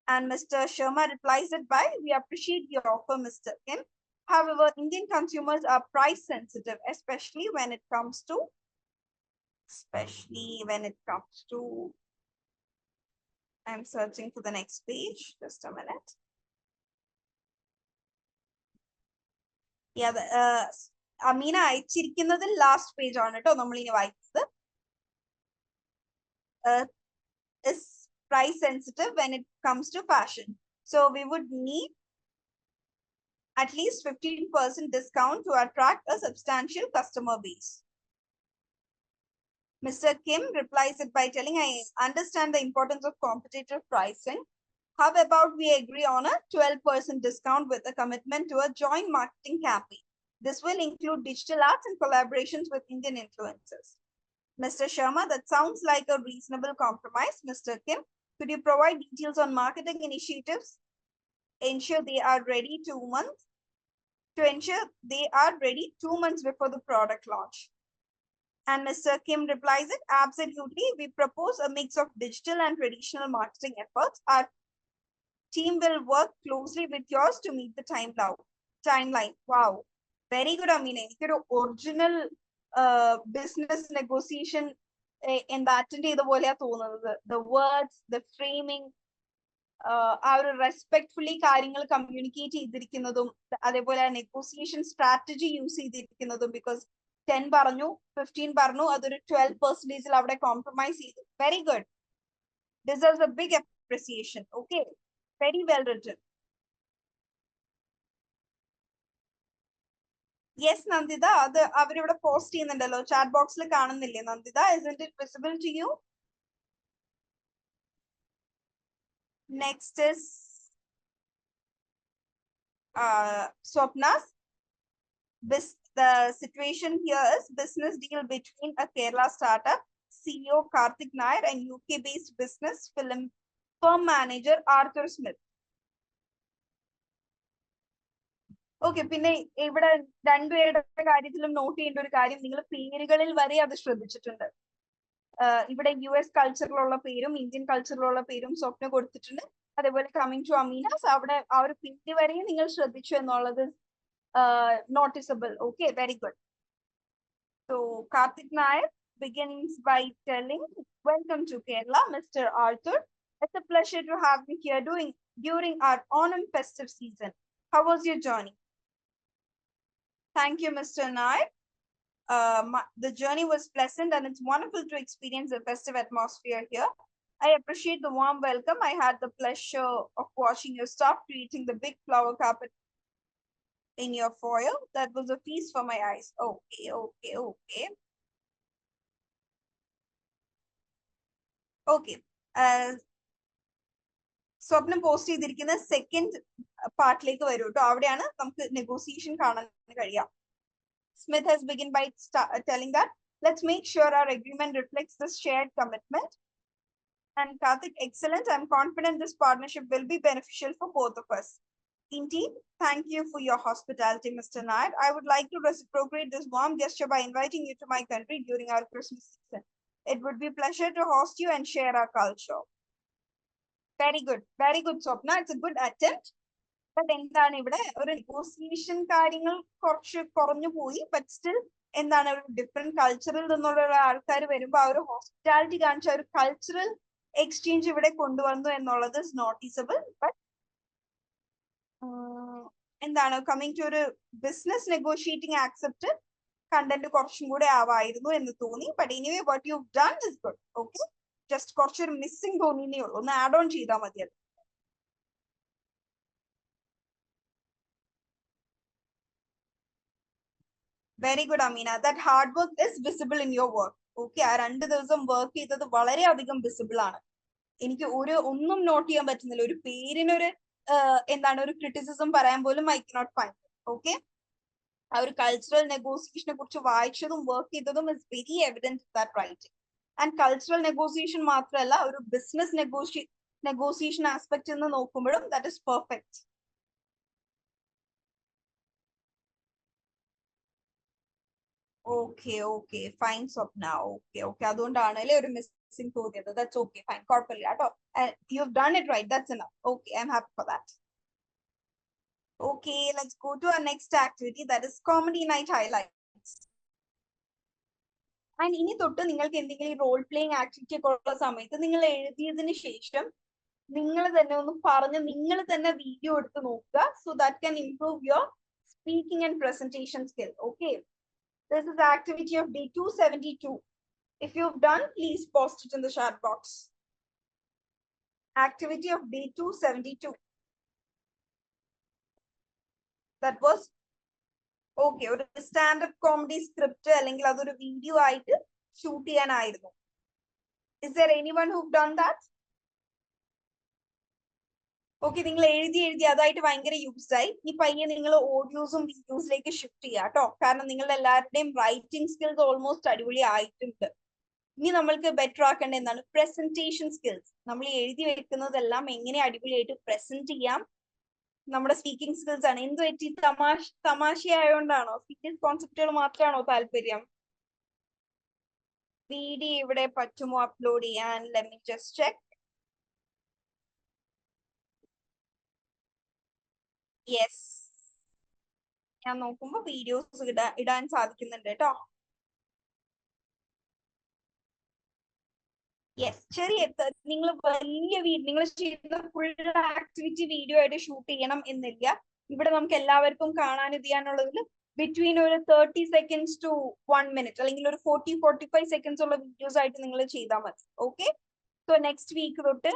And Mr. Sharma replies it by, we appreciate your offer, Mr. Kim. However, Indian consumers are price sensitive, especially when it comes to I'm searching for the next page, just a minute. Yeah, Amina അയച്ചിരിക്കുന്നത് last page ആണ് കേട്ടോ നമ്മൾ ഇനി വായിച്ചത്. Is price sensitive when it comes to fashion. So we would need at least 15% discount to attract a substantial customer base. Mr. Kim replies it by telling, I understand the importance of competitive pricing. How about we agree on a 12% discount with a commitment to a joint marketing campaign? This will include digital ads and collaborations with Indian influencers. Mr. Sharma, that sounds like a reasonable compromise. Mr. Kim, could you provide details on marketing initiatives? Ensure they are ready 2 months before the product launch. And Mr. Kim replies it, absolutely. We propose a mix of digital and traditional marketing efforts. Our team will work closely with yours to meet the timeline. Wow. Very good, Amina. Original business negotiation in that the words, the framing, respectfully കാര്യങ്ങൾ communicate ചെയ്തിരിക്കുന്നതും അതേപോലെ negotiation strategy use ചെയ്തിരിക്കുന്നതും because 10 പറഞ്ഞു 15 പറഞ്ഞു അതൊരു 12% അവിടെ compromise ചെയ്തു. Very good. Deserves a big appreciation. Okay. Very well written. Yes, Nandita, അവരിവിടെ post ചെയ്യുന്നുണ്ടല്ലോ chat ബോക്സിൽ കാണുന്നില്ലേ Nandita? Isn't it visible to you? Next is Swapna's. The situation here is business deal between a Kerala startup CEO Karthik Nair and UK-based business firm manager Arthur Smith. Okay, പിന്നെ ഇവിടെ രണ്ടുപേരുടെ കാര്യത്തിലും not ചെയ്യേണ്ട ഒരു കാര്യം, നിങ്ങൾ പേരുകളിൽ വരെ അത് ശ്രദ്ധിച്ചിട്ടുണ്ട്. ഇവിടെ US കൾച്ചറിലുള്ള പേരും ഇന്ത്യൻ കൾച്ചറിലുള്ള പേരും സ്വപ്ന കൊടുത്തിട്ടുണ്ട്. അതേപോലെ കമ്മിങ് ടു അമീനാസ്, അവിടെ ആ ഒരു പേര് വരെയും നിങ്ങൾ ശ്രദ്ധിച്ചു എന്നുള്ളത് noticeable. Okay, very good. So Karthik Nair begins by telling, welcome to Kerala, Mr. Arthur. It's a pleasure to have you here during our Onam festive season. How was your journey? Thank you, Mr. Nair. The journey was pleasant and it's wonderful to experience the festive atmosphere here. I appreciate the warm welcome. I had the pleasure of watching your staff creating the big flower carpet in your foyer. That was a feast for my eyes. Okay. Okay. സ്വപ്നം post ചെയ്തിരിക്കുന്ന second പാർട്ടിലേക്ക് വരും കേട്ടോ. അവിടെയാണ് നമുക്ക് negotiation കാണാൻ കഴിയാം. Smith has begun by telling that, let's make sure our agreement reflects this shared commitment. And Karthik, excellent. I'm confident this partnership will be beneficial for both of us. Indeed, thank you for your hospitality, Mr. Nair. I would like to reciprocate this warm gesture by inviting you to my country during our Christmas season. It would be a pleasure to host you and share our culture. Very good, Swapna. It's a good attempt. But എന്താണ് ഇവിടെ ഒരു negotiation കാര്യങ്ങൾ കുറച്ച് കുറഞ്ഞു പോയി. But still എന്താണ് ഒരു different കൾച്ചറിൽ നിന്നുള്ള ആൾക്കാർ വരുമ്പോൾ ആ ഒരു ഹോസ്പിറ്റാലിറ്റി കാണിച്ച ഒരു കൾച്ചറൽ എക്സ്ചേഞ്ച് ഇവിടെ കൊണ്ടുവന്നു എന്നുള്ളത് ഇസ് നോട്ടീസബിൾ. ബട്ട് എന്താണ് കമ്മിങ് ടു ഒരു ബിസിനസ് നെഗോഷിയേറ്റിംഗ് ആക്സെപ്റ്റ് കണ്ടന്റ് കുറച്ചും കൂടെ ആവായിരുന്നു എന്ന് തോന്നി. But anyway what you done is good. Okay, just കുറച്ചൊരു മിസ്സിംഗ് തോന്നിയേ ഉള്ളൂ. ഒന്ന് ആഡ് ഓൺ ചെയ്താൽ മതി. അത് very good Ameena. That hard work is visible in your work. Okay, ആ 2 ദിവസം വർക്ക് ചെയ്തത് വളരെയധികം വിസിബിൾ ആണ്. എനിക്ക് ഒന്നും നോട്ട് ചെയ്യാൻ പറ്റുന്നില്ല. ഒരു പേരിനൊരു എന്താണ് ഒരു ക്രിറ്റിസിസം പറയാൻ പോലും ഐ കനോട്ട് ഫൈൻഡ്. ഓക്കെ, ആ ഒരു കൾച്ചറൽ നെഗോസിയേഷനെ കുറിച്ച് വായിച്ചതും വർക്ക് ചെയ്തതും is very evident that writing. And cultural negotiation മാത്രമല്ല, ഒരു ബിസിനസ് നെഗോസിയേഷൻ ആസ്പെക്ട് എന്ന് നോക്കുമ്പോഴും that is perfect. Okay fine Swapna. Okay അതുകൊണ്ടാണല്ലേ ഒരു മിസ്സിംഗ് തോന്നിയത്. ദാറ്റ്സ് ഓക്കെ, ഫൈൻ, കുഴപ്പമില്ല കേട്ടോ. You have done it right. That's enough. Okay, I am happy for that. Okay, let's go to our next activity, that is comedy night highlights. And ഇനി തൊട്ട് നിങ്ങൾക്ക് എന്തെങ്കിലും role playing activity ഒക്കെ ഉള്ള സമയത്ത് നിങ്ങൾ എഴുതിയതിന് ശേഷം നിങ്ങൾ തന്നെ ഒന്ന് പറഞ്ഞ് നിങ്ങൾ തന്നെ വീഡിയോ എടുത്ത് നോക്കുക. So that can improve your speaking and presentation skill. Okay, this is the activity of day 272. If you've done, please post it in the chat box. Activity of day 272. That was okay, ഒരു standup comedy script അല്ലെങ്കിൽ അതൊരു video ആയിട്ട് shoot ചെയ്യാനായിരുന്നു. Is there anyone who've done that? Okay, നിങ്ങൾ എഴുതി അതായിട്ട് ഭയങ്കര use ആയി. ഈ പയ്യെ നിങ്ങൾ ഓഡിയോസും വീഡിയോസിലേക്ക് ഷിഫ്റ്റ് ചെയ്യുക കേട്ടോ. കാരണം നിങ്ങളുടെ എല്ലാവരുടെയും റൈറ്റിംഗ് സ്കിൽസ് ഓൾമോസ്റ്റ് അടിപൊളി ആയിട്ടുണ്ട്. ഇനി നമ്മൾക്ക് ബെറ്റർ ആക്കേണ്ട എന്താണ് പ്രസന്റേഷൻ സ്കിൽസ്. നമ്മൾ എഴുതി വെക്കുന്നതെല്ലാം എങ്ങനെ അടിപൊളിയായിട്ട് പ്രസന്റ് ചെയ്യാം, നമ്മുടെ സ്പീക്കിംഗ് സ്കിൽസ് ആണ്. എന്ത് പറ്റി, തമാശയായോണ്ടാണോ, സീരിയസ് കോൺസെപ്റ്റുകൾ മാത്രമാണോ താല്പര്യം? വീഡിയോ ഇവിടെ പറ്റുമോ അപ്ലോഡ് ചെയ്യാൻ? Let me just check. Yes, ഞാൻ നോക്കുമ്പോ വീഡിയോസ് ഇടാൻ സാധിക്കുന്നുണ്ട് കേട്ടോ. യെസ്, ചെറിയ നിങ്ങൾ വലിയ നിങ്ങൾ ചെയ്യുന്ന ഫുൾ ആക്ടിവിറ്റി വീഡിയോ ആയിട്ട് ഷൂട്ട് ചെയ്യണം എന്നില്ല. ഇവിടെ നമുക്ക് എല്ലാവർക്കും കാണാൻ ഇത് ചെയ്യാനുള്ളതിൽ ബിറ്റ്വീൻ ഒരു 30 seconds to 1 minute അല്ലെങ്കിൽ ഒരു 40-45 seconds ഉള്ള വീഡിയോസ് ആയിട്ട് നിങ്ങൾ ചെയ്താൽ മതി. ഓക്കെ, സോ നെക്സ്റ്റ് വീക്ക് തൊട്ട്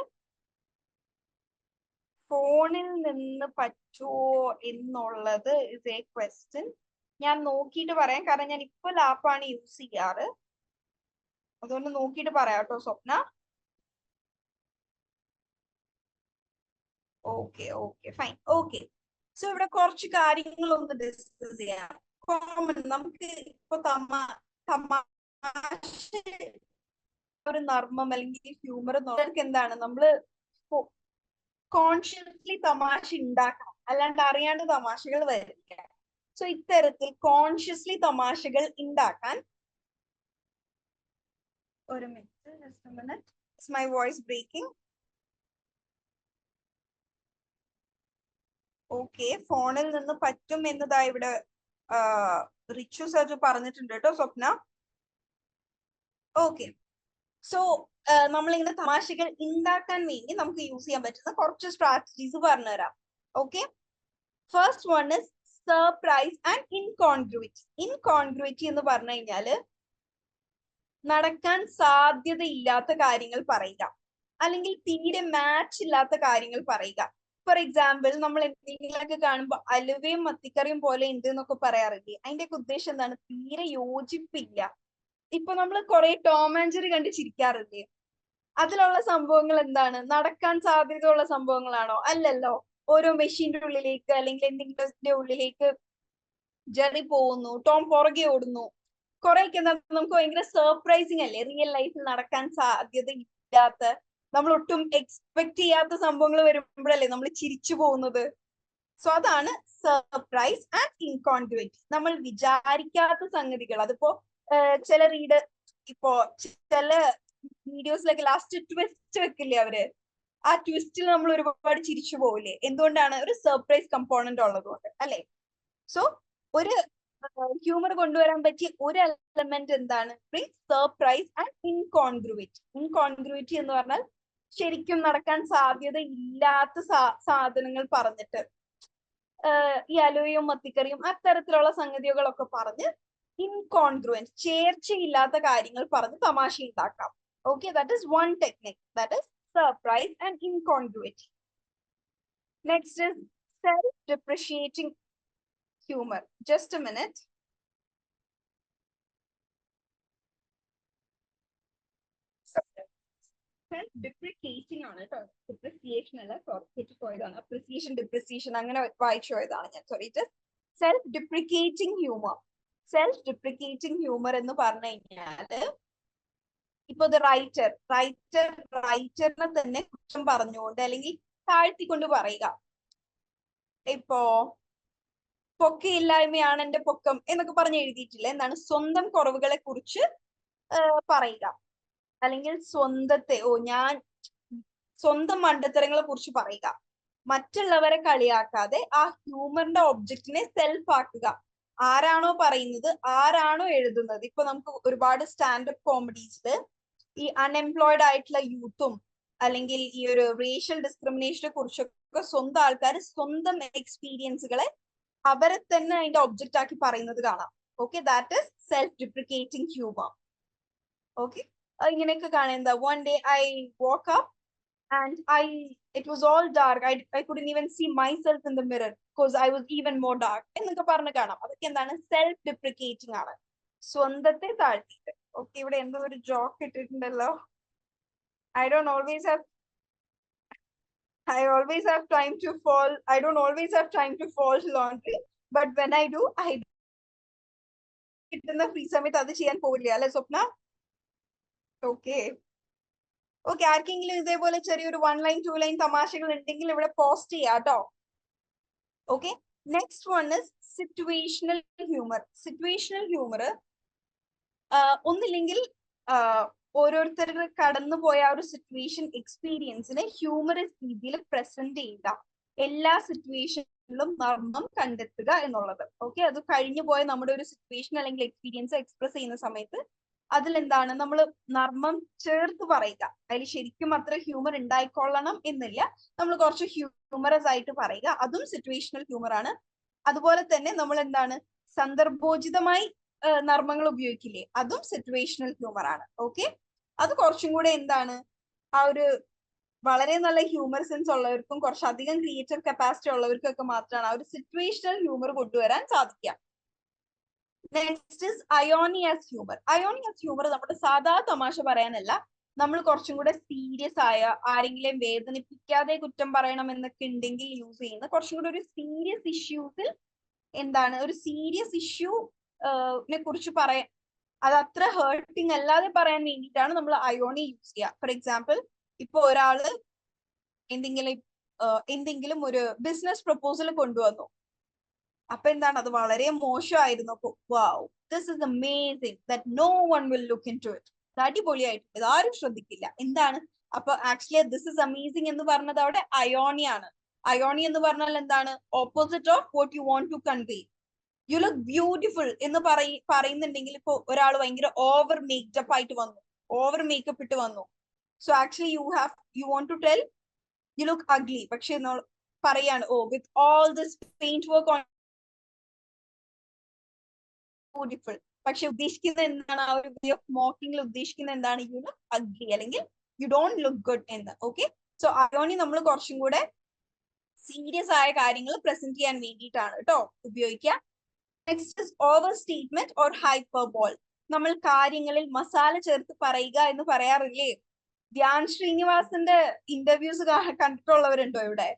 ഫോണിൽ നിന്ന് പറ്റുമോ എന്നുള്ളത് ഇസ് എ ക്വസ്റ്റ്യൻ. ഞാൻ നോക്കിയിട്ട് പറയാം, കാരണം ഞാൻ ഇപ്പൊ ലാപ്പാണ് യൂസ് ചെയ്യാറ്. അതുകൊണ്ട് നോക്കിയിട്ട് പറയാം കേട്ടോ Swapna. Okay fine. Okay, so ഇവിടെ കുറച്ച് കാര്യങ്ങൾ ഒന്ന് ഡിസ്കസ് ചെയ്യാം. കോമൺ. നമുക്ക് ഇപ്പൊ തമാശ ഒരു നർമ്മം അല്ലെങ്കിൽ ഹ്യൂമർ എന്താണ്, നമ്മള് കോൺഷ്യസ്ലി തമാശ ഉണ്ടാക്കണം, അല്ലാണ്ട് അറിയാണ്ട് തമാശകൾ വരില്ല. സോ ഇത്തരത്തിൽ കോൺഷ്യസ്ലി തമാശകൾ ഉണ്ടാക്കാൻ, ഒരു minute, my voice breaking. Okay, ഫോണിൽ നിന്ന് പറ്റും എന്നതാ ഇവിടെ റിച്ചു സജു പറഞ്ഞിട്ടുണ്ട് കേട്ടോ സ്വപ്ന. ഓക്കെ, സോ നമ്മളിങ്ങനെ തമാശകൾ ഉണ്ടാക്കാൻ വേണ്ടി നമുക്ക് യൂസ് ചെയ്യാൻ പറ്റുന്ന കുറച്ച് സ്ട്രാറ്റജീസ് പറഞ്ഞുതരാം. Okay, first one is surprise and incongruity. Incongruity എന്ന് പറഞ്ഞു കഴിഞ്ഞാല് നടക്കാൻ സാധ്യതയില്ലാത്ത കാര്യങ്ങൾ പറയുക, അല്ലെങ്കിൽ തീരെ മാച്ച് ഇല്ലാത്ത കാര്യങ്ങൾ പറയുക. ഫോർ എക്സാമ്പിൾ, നമ്മൾ എന്തെങ്കിലുമൊക്കെ കാണുമ്പോൾ അലുവയും മത്തിക്കറിയും പോലെ ഉണ്ട് എന്നൊക്കെ പറയാറില്ലേ, അതിന്റെയൊക്കെ ഉദ്ദേശം എന്താണ്? തീരെ യോജിപ്പില്ല. ഇപ്പൊ നമ്മൾ കുറെ ടോം ആൻഡ് ജെറി കണ്ട് ചിരിക്കാറില്ലേ, അതിലുള്ള സംഭവങ്ങൾ എന്താണ്? നടക്കാൻ സാധ്യതയുള്ള സംഭവങ്ങളാണോ? അല്ലല്ലോ. ഓരോ മെഷീന്റെ ഉള്ളിലേക്ക് അല്ലെങ്കിൽ എന്തെങ്കിലും ഉള്ളിലേക്ക് ജെറി പോകുന്നു, ടോം പുറകെ ഓടുന്നു. കുറെയൊക്കെ എന്താ, നമുക്ക് ഭയങ്കര സർപ്രൈസിങ് അല്ലേ, റിയൽ ലൈഫിൽ നടക്കാൻ സാധ്യത ഇല്ലാത്ത, നമ്മൾ ഒട്ടും എക്സ്പെക്ട് ചെയ്യാത്ത സംഭവങ്ങൾ വരുമ്പോഴല്ലേ നമ്മൾ ചിരിച്ചു പോകുന്നത്. സോ അതാണ് സർപ്രൈസ് ആൻഡ് ഇൻകോൺഗ്രുവൻറ്റി. നമ്മൾ വിചാരിക്കാത്ത സംഗതികൾ, അതിപ്പോ ചില ഇപ്പോ ചില വീഡിയോസിലൊക്കെ ലാസ്റ്റ് ട്വിസ്റ്റ് വെക്കില്ലേ അവര്, ആ ട്വിസ്റ്റിൽ നമ്മൾ ഒരുപാട് ചിരിച്ചു പോകില്ലേ? എന്തുകൊണ്ടാണ്? ഒരു സർപ്രൈസ് കമ്പോണന്റ് ഉള്ളതുകൊണ്ട് അല്ലെ? സോ ഒരു ഹ്യൂമർ കൊണ്ടുവരാൻ പറ്റിയ ഒരു എലമെന്റ് എന്താണ്? Surprise and incongruity. ഇൻകോൺഗ്രുവിറ്റി എന്ന് പറഞ്ഞാൽ ശരിക്കും നടക്കാൻ സാധ്യത ഇല്ലാത്ത സാധനങ്ങൾ പറഞ്ഞിട്ട്, ഈ അലുവയും മത്തിക്കറിയും അത്തരത്തിലുള്ള സംഗതികളൊക്കെ പറഞ്ഞ് ഇൻകോൺഗ്രുവൻസ്, ചേർച്ചയില്ലാത്ത കാര്യങ്ങൾ പറഞ്ഞ് തമാശ ഉണ്ടാക്കാം. Okay, that is one technique, that is surprise and incongruity. Next is self-depreciating humor. Just a minute. Self-deprecating ആണ് കേട്ടോ, depreciation അല്ല, പോയതാണ്. Appreciation, depreciation അങ്ങനെ വായിച്ചു പോയതാണ് ഞാൻ, sorry. It is self-deprecating humor. Self-deprecating humor എന്ന് പറഞ്ഞു കഴിഞ്ഞാല്, ഇപ്പൊ റൈറ്ററിനെ തന്നെ കുറ്റം പറഞ്ഞുകൊണ്ട് അല്ലെങ്കിൽ താഴ്ത്തിക്കൊണ്ട് പറയുക. ഇപ്പോ പൊക്കയില്ലായ്മയാണ് എന്റെ പൊക്കം എന്നൊക്കെ പറഞ്ഞ് എഴുതിയിട്ടില്ല. എന്താണ്? സ്വന്തം കുറവുകളെ കുറിച്ച് പറയുക, അല്ലെങ്കിൽ സ്വന്തം മണ്ടത്തരങ്ങളെ കുറിച്ച് പറയുക. മറ്റുള്ളവരെ കളിയാക്കാതെ ആ ഹ്യൂമറിന്റെ ഒബ്ജക്റ്റിനെ സെൽഫ് ആക്കുക. ആരാണോ പറയുന്നത്, ആരാണോ എഴുതുന്നത്. ഇപ്പൊ നമുക്ക് ഒരുപാട് സ്റ്റാൻഡപ്പ് കോമഡീസില് ഈ അൺഎംപ്ലോയിഡ് ആയിട്ടുള്ള യൂത്തും അല്ലെങ്കിൽ ഈ ഒരു റേഷ്യൽ ഡിസ്ക്രിമിനേഷനെ കുറിച്ചൊക്കെ സ്വന്തം ആൾക്കാർ സ്വന്തം എക്സ്പീരിയൻസുകളെ അവരെ തന്നെ അതിന്റെ ഒബ്ജക്റ്റ് ആക്കി പറയുന്നത് കാണാം. Okay, that is self deprecating humour. Okay, ഇങ്ങനെയൊക്കെ കാണാം. എന്താ, one day I woke up and it was all dark. I couldn't even see myself in the mirror because I was even more dark എന്നൊക്കെ പറഞ്ഞ് കാണാം. അതൊക്കെ എന്താണ്? Self ഡിപ്രിക്കേറ്റിംഗ് ആണ്, സ്വന്തത്തെ താഴ്ത്തിയിട്ട്. ഓക്കെ, ഇവിടെ എന്തോ ഒരു joke ഇട്ടിട്ടുണ്ടല്ലോ. I don't always have time to fold. I don't always have time to fold laundry, but when I do, കിട്ടുന്ന ഫ്രീ സമയത്ത് അത് ചെയ്യാൻ പോവില്ല അല്ലെ സ്വപ്ന? ഓക്കെ, ആർക്കെങ്കിലും ഇതേപോലെ ചെറിയൊരു 1 ലൈൻ 2 ലൈൻ തമാശകൾ ഉണ്ടെങ്കിൽ ഇവിടെ പോസ്റ്റ് ചെയ്യാം കേട്ടോ. Okay, next one is situational humour. Situational humour ഒന്നില്ലെങ്കിൽ ഓരോരുത്തരുടെ കടന്നുപോയ ആ ഒരു സിറ്റുവേഷൻ എക്സ്പീരിയൻസിനെ ഹ്യൂമറസ് രീതിയിൽ പ്രസന്റ് ചെയ്യുക. എല്ലാ സിറ്റുവേഷനിലും നർമ്മം കണ്ടെത്തുക എന്നുള്ളത്. ഓക്കെ, അത് കഴിഞ്ഞു പോയ നമ്മുടെ ഒരു സിറ്റുവേഷൻ അല്ലെങ്കിൽ എക്സ്പീരിയൻസ് എക്സ്പ്രസ് ചെയ്യുന്ന സമയത്ത് അതിലെന്താണ് നമ്മൾ നർമ്മം ചേർത്ത് പറയുക. അതിൽ ശരിക്കും അത്ര ഹ്യൂമർ ഉണ്ടായിക്കൊള്ളണം എന്നില്ല, നമ്മൾ കുറച്ച് ഹ്യൂമറസ് ആയിട്ട് പറയുക. അതും സിറ്റുവേഷണൽ ഹ്യൂമർ ആണ്. അതുപോലെ തന്നെ നമ്മൾ എന്താണ്, സന്ദർഭോചിതമായി നർമ്മങ്ങൾ ഉപയോഗിക്കില്ലേ, അതും സിറ്റുവേഷണൽ ഹ്യൂമർ ആണ്. ഓക്കെ, അത് കുറച്ചും കൂടെ എന്താണ്, ആ ഒരു വളരെ നല്ല ഹ്യൂമർ സെൻസ് ഉള്ളവർക്കും കുറച്ചധികം ക്രിയേറ്റീവ് കപ്പാസിറ്റി ഉള്ളവർക്കൊക്കെ മാത്രമാണ് ആ ഒരു സിറ്റുവേഷണൽ ഹ്യൂമർ കൊണ്ടുവരാൻ സാധിക്കുക. Next is ironious humour. Ironious humour നമ്മുടെ സാധാ തമാശ പറയാനല്ല, നമ്മൾ കുറച്ചും കൂടെ സീരിയസ് ആയ, ആരെങ്കിലും വേദനിപ്പിക്കാതെ കുറ്റം പറയണം എന്നൊക്കെ ഉണ്ടെങ്കിൽ യൂസ് ചെയ്യുന്ന കുറച്ചും കൂടെ ഒരു സീരിയസ് ഇഷ്യൂസിൽ എന്താണ് ഒരു സീരിയസ് ഇഷ്യൂ നെ കുറിച്ച് പറയാൻ, അത് അത്ര ഹേർട്ടിങ് അല്ലാതെ പറയാൻ വേണ്ടിയിട്ടാണ് നമ്മൾ അയോണി യൂസ് ചെയ്യുക. ഫോർ എക്സാമ്പിൾ, ഇപ്പൊ ഒരാള് എന്തെങ്കിലും ഒരു ബിസിനസ് പ്രപ്പോസൽ കൊണ്ടുവന്നു. അപ്പൊ എന്താണ്, അത് വളരെ മോശമായിരുന്നു. അപ്പൊ wow, this is amazing that no one will look into it. അടിപൊളിയായിട്ട് ഇത് ആരും ശ്രദ്ധിക്കില്ല. എന്താണ് അപ്പൊ ആക്ച്വലി ദിസ് ഇസ് അമേസിങ് എന്ന് പറഞ്ഞത് അവിടെ അയോണി ആണ്. അയോണി എന്ന് പറഞ്ഞാൽ എന്താണ്, opposite of what you want to convey. You look beautiful എന്ന് പറയുന്നുണ്ടെങ്കിൽ ഇപ്പൊ ഒരാൾ ഭയങ്കര ഓവർ മേക്കപ്പ് ആയിട്ട് വന്നു, ഓവർ മേക്കപ്പ് ഇട്ട് വന്നു. So actually you want to tell you look ugly. പക്ഷെ പറയാണ്, oh with all this paint work on beautiful. പക്ഷെ ഉദ്ദേശിക്കുന്നത് എന്താണ്, ആ ഒരു വേ ഓഫ് മോക്കിംഗിൽ ഉദ്ദേശിക്കുന്നത് എന്താണ്, യു ലുക്ക് അഗ്ലി അല്ലെങ്കിൽ യു ഡോണ്ട് ലുക്ക് ഗുഡ് എന്ന്. ഓക്കെ, സോ അയോണി നമ്മൾ കുറച്ചും കൂടെ സീരിയസ് ആയ കാര്യങ്ങൾ പ്രസന്റ് ചെയ്യാൻ വേണ്ടിയിട്ടാണ് കേട്ടോ ഉപയോഗിക്കുക. Next is over statement or hyperbole. നമ്മൾ കാര്യങ്ങളിൽ മസാല ചേർത്ത് പറയുക എന്ന് പറയാറില്ലേ? ധ്യാൻ ശ്രീനിവാസന്റെ ഇന്റർവ്യൂസ് കണ്ടിട്ടുള്ളവരുണ്ടോ ഇവിടെ?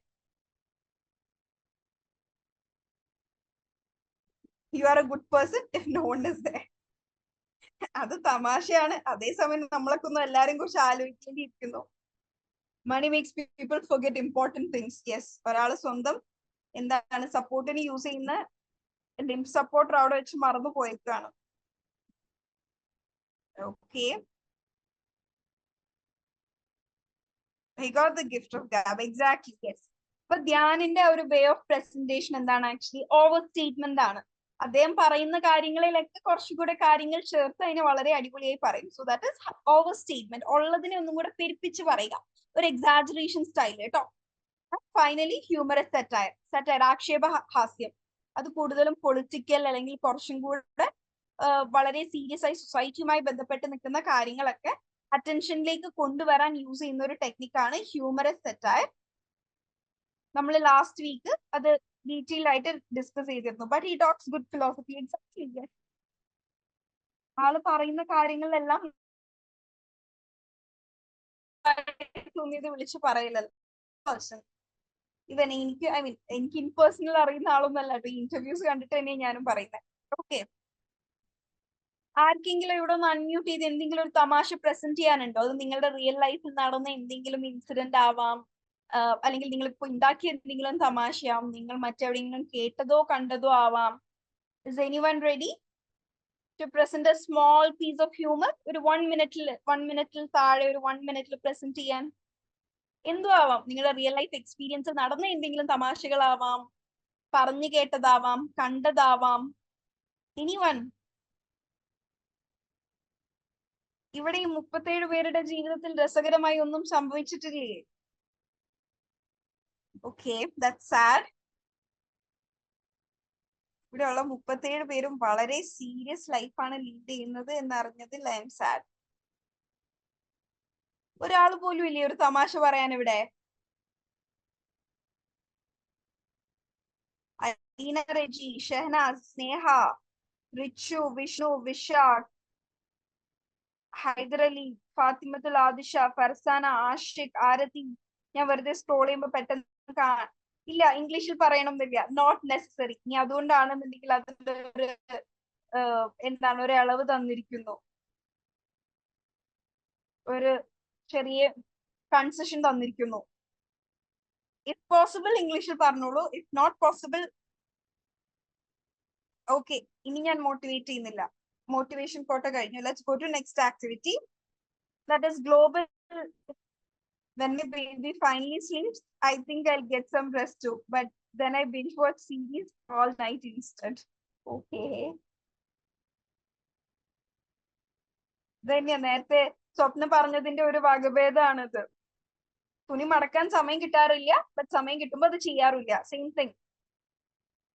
You are a good person if no one is there. അത് തമാശയാണ്, അതേസമയം നമ്മളൊക്കെ ഒന്ന് എല്ലാരും കുറിച്ച് ആലോചിക്കേണ്ടിയിരിക്കുന്നു. Money makes people forget important things. Yes, ഒരാള് സ്വന്തം എന്താണ് സപ്പോർട്ടിന് യൂസ് ചെയ്യുന്ന ലിം സപ്പോർട്ടർ അവിടെ വെച്ച് മറന്നു പോയേക്കാണ്. Okay, I got the gift of gab. Exactly, yes. അപ്പൊ ധ്യാനിന്റെ ഒരു വേ ഓഫ് പ്രസന്റേഷൻ എന്താണ്, ആക്ച്വലി ഓവർ സ്റ്റേറ്റ്മെന്റ് ആണ്. അദ്ദേഹം പറയുന്ന കാര്യങ്ങളിലൊക്കെ കുറച്ചുകൂടെ കാര്യങ്ങൾ ചേർത്ത് അതിനെ വളരെ അടിപൊളിയായി പറയും. So that is over statement, ഉള്ളതിനെ ഒന്നും കൂടെ പെരുപ്പിച്ച് പറയുക, ഒരു എക്സാജറേഷൻ സ്റ്റൈൽ കേട്ടോ. Finally humorous satire. സെറ്റയർ ആക്ഷേപ ഹാസ്യം. അത് കൂടുതലും പൊളിറ്റിക്കൽ അല്ലെങ്കിൽ കുറച്ചും കൂടെ വളരെ സീരിയസ് ആയി സൊസൈറ്റിയുമായി ബന്ധപ്പെട്ട് നിൽക്കുന്ന കാര്യങ്ങളൊക്കെ അറ്റൻഷനിലേക്ക് കൊണ്ടുവരാൻ യൂസ് ചെയ്യുന്ന ഒരു ടെക്നിക്കാണ് ഹ്യൂമറസ് സെറ്റയർ. നമ്മൾ ലാസ്റ്റ് വീക്ക് അത് ഡീറ്റെയിൽ ആയിട്ട് ഡിസ്കസ് ചെയ്തിരുന്നു. But he talks good philosophy. Exactly, ആള് പറയുന്ന കാര്യങ്ങളിലെല്ലാം തോന്നിയത് വിളിച്ച് പറയില്ലല്ലോ. പേഴ്സൺ ഇവൻ എനിക്ക് എനിക്ക് ഇൻ പേഴ്സണൽ അറിയുന്ന ആളൊന്നല്ല കേട്ടോ, ഇന്റർവ്യൂസ് കണ്ടിട്ട് തന്നെ ഞാനും പറയുന്നത്. ഓക്കെ, ആർക്കെങ്കിലും ഇവിടെ ഒന്ന് അൺമ്യൂട്ട് ചെയ്ത് എന്തെങ്കിലും ഒരു തമാശ പ്രസന്റ് ചെയ്യാനുണ്ടോ? അത് നിങ്ങളുടെ റിയൽ ലൈഫിൽ നടന്ന എന്തെങ്കിലും ഇൻസിഡന്റ് ആവാം, അല്ലെങ്കിൽ നിങ്ങൾ ഇപ്പൊ ഉണ്ടാക്കിയ എന്തെങ്കിലും തമാശയാവും, നിങ്ങൾ മറ്റെവിടെയെങ്കിലും കേട്ടതോ കണ്ടതോ ആവാം. Is anyone ready to present a small piece of humour? ഒരു 1 മിനിറ്റിൽ താഴെ, ഒരു 1 മിനിറ്റിൽ പ്രസന്റ് ചെയ്യാൻ എന്തോ ആവാം. നിങ്ങളുടെ റിയൽ ലൈഫ് എക്സ്പീരിയൻസ് നടന്ന എന്തെങ്കിലും തമാശകളാവാം, പറഞ്ഞു കേട്ടതാവാം, കണ്ടതാവാം. എനിവൺ? ഇവിടെ ഈ 37 പേരുടെ ജീവിതത്തിൽ രസകരമായി ഒന്നും സംഭവിച്ചിട്ടില്ലേ? Okay, that's sad. ഇവിടെയുള്ള 37 പേരും വളരെ സീരിയസ് ലൈഫാണ് ലീഡ് ചെയ്യുന്നത് എന്നറിഞ്ഞതിൽ ഐ എം സാഡ്. ഒരാൾ പോലും ഇല്ലേ ഒരു തമാശ പറയാൻ ഇവിടെ? അലീന, റെജി, ഷഹനാസ്, സ്നേഹ, റിച്ചു, വിഷ്ണു, വിശാഖ്, ഹൈദരലി, ഫാത്തിമത്തുൽ ആദിഷ, ഫർസാന, ആഷിഖ്, ആരതി. ഞാൻ വെറുതെ സ്ക്രോൾ ചെയ്യുമ്പോ പെട്ടെന്ന് ഇല്ല, ഇംഗ്ലീഷിൽ പറയണമെന്നില്ല, നോട്ട് നെസസറി. ഇനി അതുകൊണ്ടാണെന്നുണ്ടെങ്കിൽ അതിന്റെ ഒരു എന്താണ് ഒരു അളവ് തന്നിരിക്കുന്നു, ഒരു ചെറിയ കൺസെഷൻ തന്നിരിക്കുന്നു. ഇഫ് പോസിബിൾ ഇംഗ്ലീഷിൽ പറഞ്ഞോളൂ, ഇഫ് നോട്ട് പോസിബിൾ ഓക്കെ. ഇനി ഞാൻ മോട്ടിവേറ്റ് ചെയ്യുന്നില്ല, മോട്ടിവേഷൻ കോട്ട കഴിഞ്ഞു. Let's go to next activity, that is global. When my baby finally sleeps, I think I'll get some rest too. But then I binge watch series all night instead. Okay. ഇതന്നെയാ നേരത്തെ സ്വപ്നം പറഞ്ഞതിന്റെ ഒരു വകഭേദമാണിത്. തുണി മടക്കാൻ സമയം കിട്ടാറില്ല, but സമയം കിട്ടുമ്പോ അത് ചെയ്യാറില്ല. സെയിം തിങ്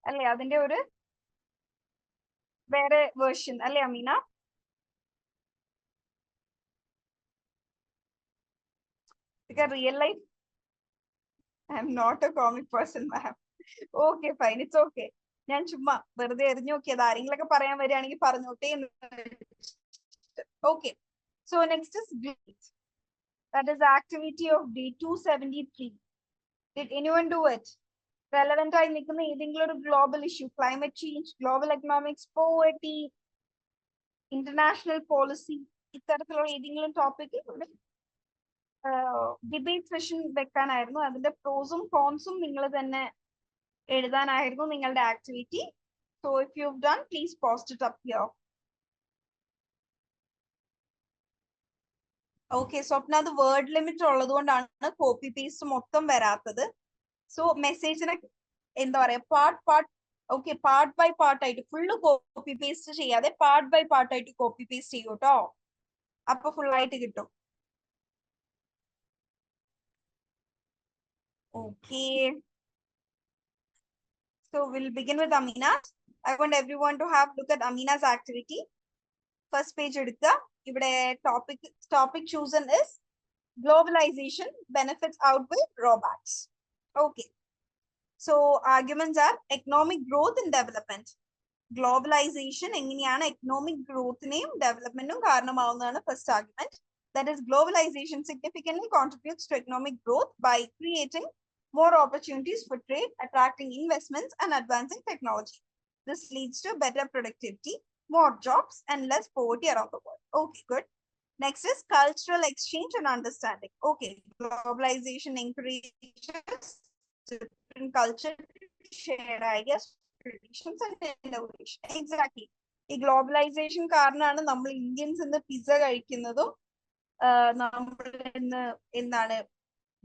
അല്ലേ? അതിന്റെ ഒരു വേറെ വേർഷൻ അല്ലേ Ameena? Real life I'm not a comic person ma'am. Okay fine, it's okay. ഞാൻ ചുമ്മാ വെറുതെ എറിഞ്ഞു നോക്കിയത്, ആരെങ്കിലൊക്കെ പറയാൻ വരികയാണെങ്കിൽ പറഞ്ഞോട്ടെ എന്ന്. Okay, so next is greet. That is activity of day 273. Did anyone do it? relevant ആയി നിൽക്കുന്ന ഏതെങ്കിലും ഒരു global issue, climate change, global economics, poverty, international policy, ഇത്തരത്തിലുള്ള ഏതെങ്കിലും ടോപ്പിക് ഇവിടെ ഡിബേറ്റ് സെഷൻ വെക്കാനായിരുന്നു. അതിന്റെ പ്രോസും കോൺസും നിങ്ങൾ തന്നെ എഴുതാനായിരുന്നു നിങ്ങളുടെ activity. So if you done, please post it up here. Okay, Swapna അത് വേർഡ് ലിമിറ്റ് ഉള്ളത് കൊണ്ടാണ് കോപ്പി പേസ്റ്റ് മൊത്തം വരാത്തത്. സോ മെസ്സേജിനെ എന്താ പറയാ, പാർട്ട് ബൈ പാർട്ട് ആയിട്ട് ഫുള്ള് കോപ്പി പേസ്റ്റ് ചെയ്യാതെ പാർട്ട് ബൈ പാർട്ട് ആയിട്ട് കോപ്പി പേസ്റ്റ് ചെയ്യൂ കേട്ടോ. അപ്പൊ ഫുൾ ആയിട്ട് കിട്ടും. Okay. So we'll begin with Amina. I want everyone to have look at Amina's activity. First page എടുക്കുക. ഇവിടെ topic chosen is globalization benefits outweigh drawbacks. Okay. So arguments are economic growth and development. Globalization എങ്ങനെയാണ് economic growthനെയും developmentനും കാരണമാവുന്നതാണ് first argument. That is, globalization significantly contributes to economic growth by creating more opportunities for trade, attracting investments, and advancing technology. This leads to better productivity, more jobs, and less poverty around the world. Okay, good. Next is cultural exchange and understanding. Okay, globalization encourages different culture to share ideas, traditions, and innovation. Exactly. ഈ globalisation കാരണമാണ് നമ്മൾ Indians ഇന്ന് pizza കഴിക്കുന്നതും നമ്മൾ ഇന്ന് എന്താണ്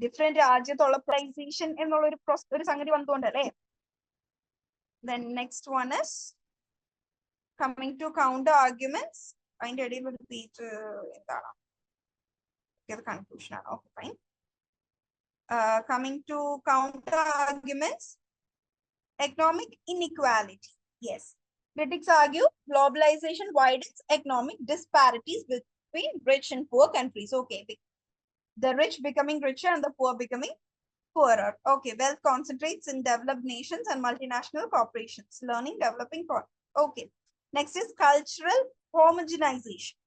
different രാജ്യത്തുള്ള പ്രൈസേഷൻ എന്നുള്ള ഒരു സംഗതി വന്നുകൊണ്ടല്ലേ. Then next one is coming to counter arguments. അതിന്റെ ഇടയിൽ ഒരു പേജ് എന്താണ് കൺഫ്യൂഷൻ ആണ്. Okay, fine. Coming to counter arguments, economic inequality. Yes, critics argue globalization widens economic disparities between rich and poor countries. Okay, the rich becoming richer and the poor becoming poorer. Okay, wealth concentrates in developed nations and multinational corporations. Learning, developing. Okay, next is cultural homogenization.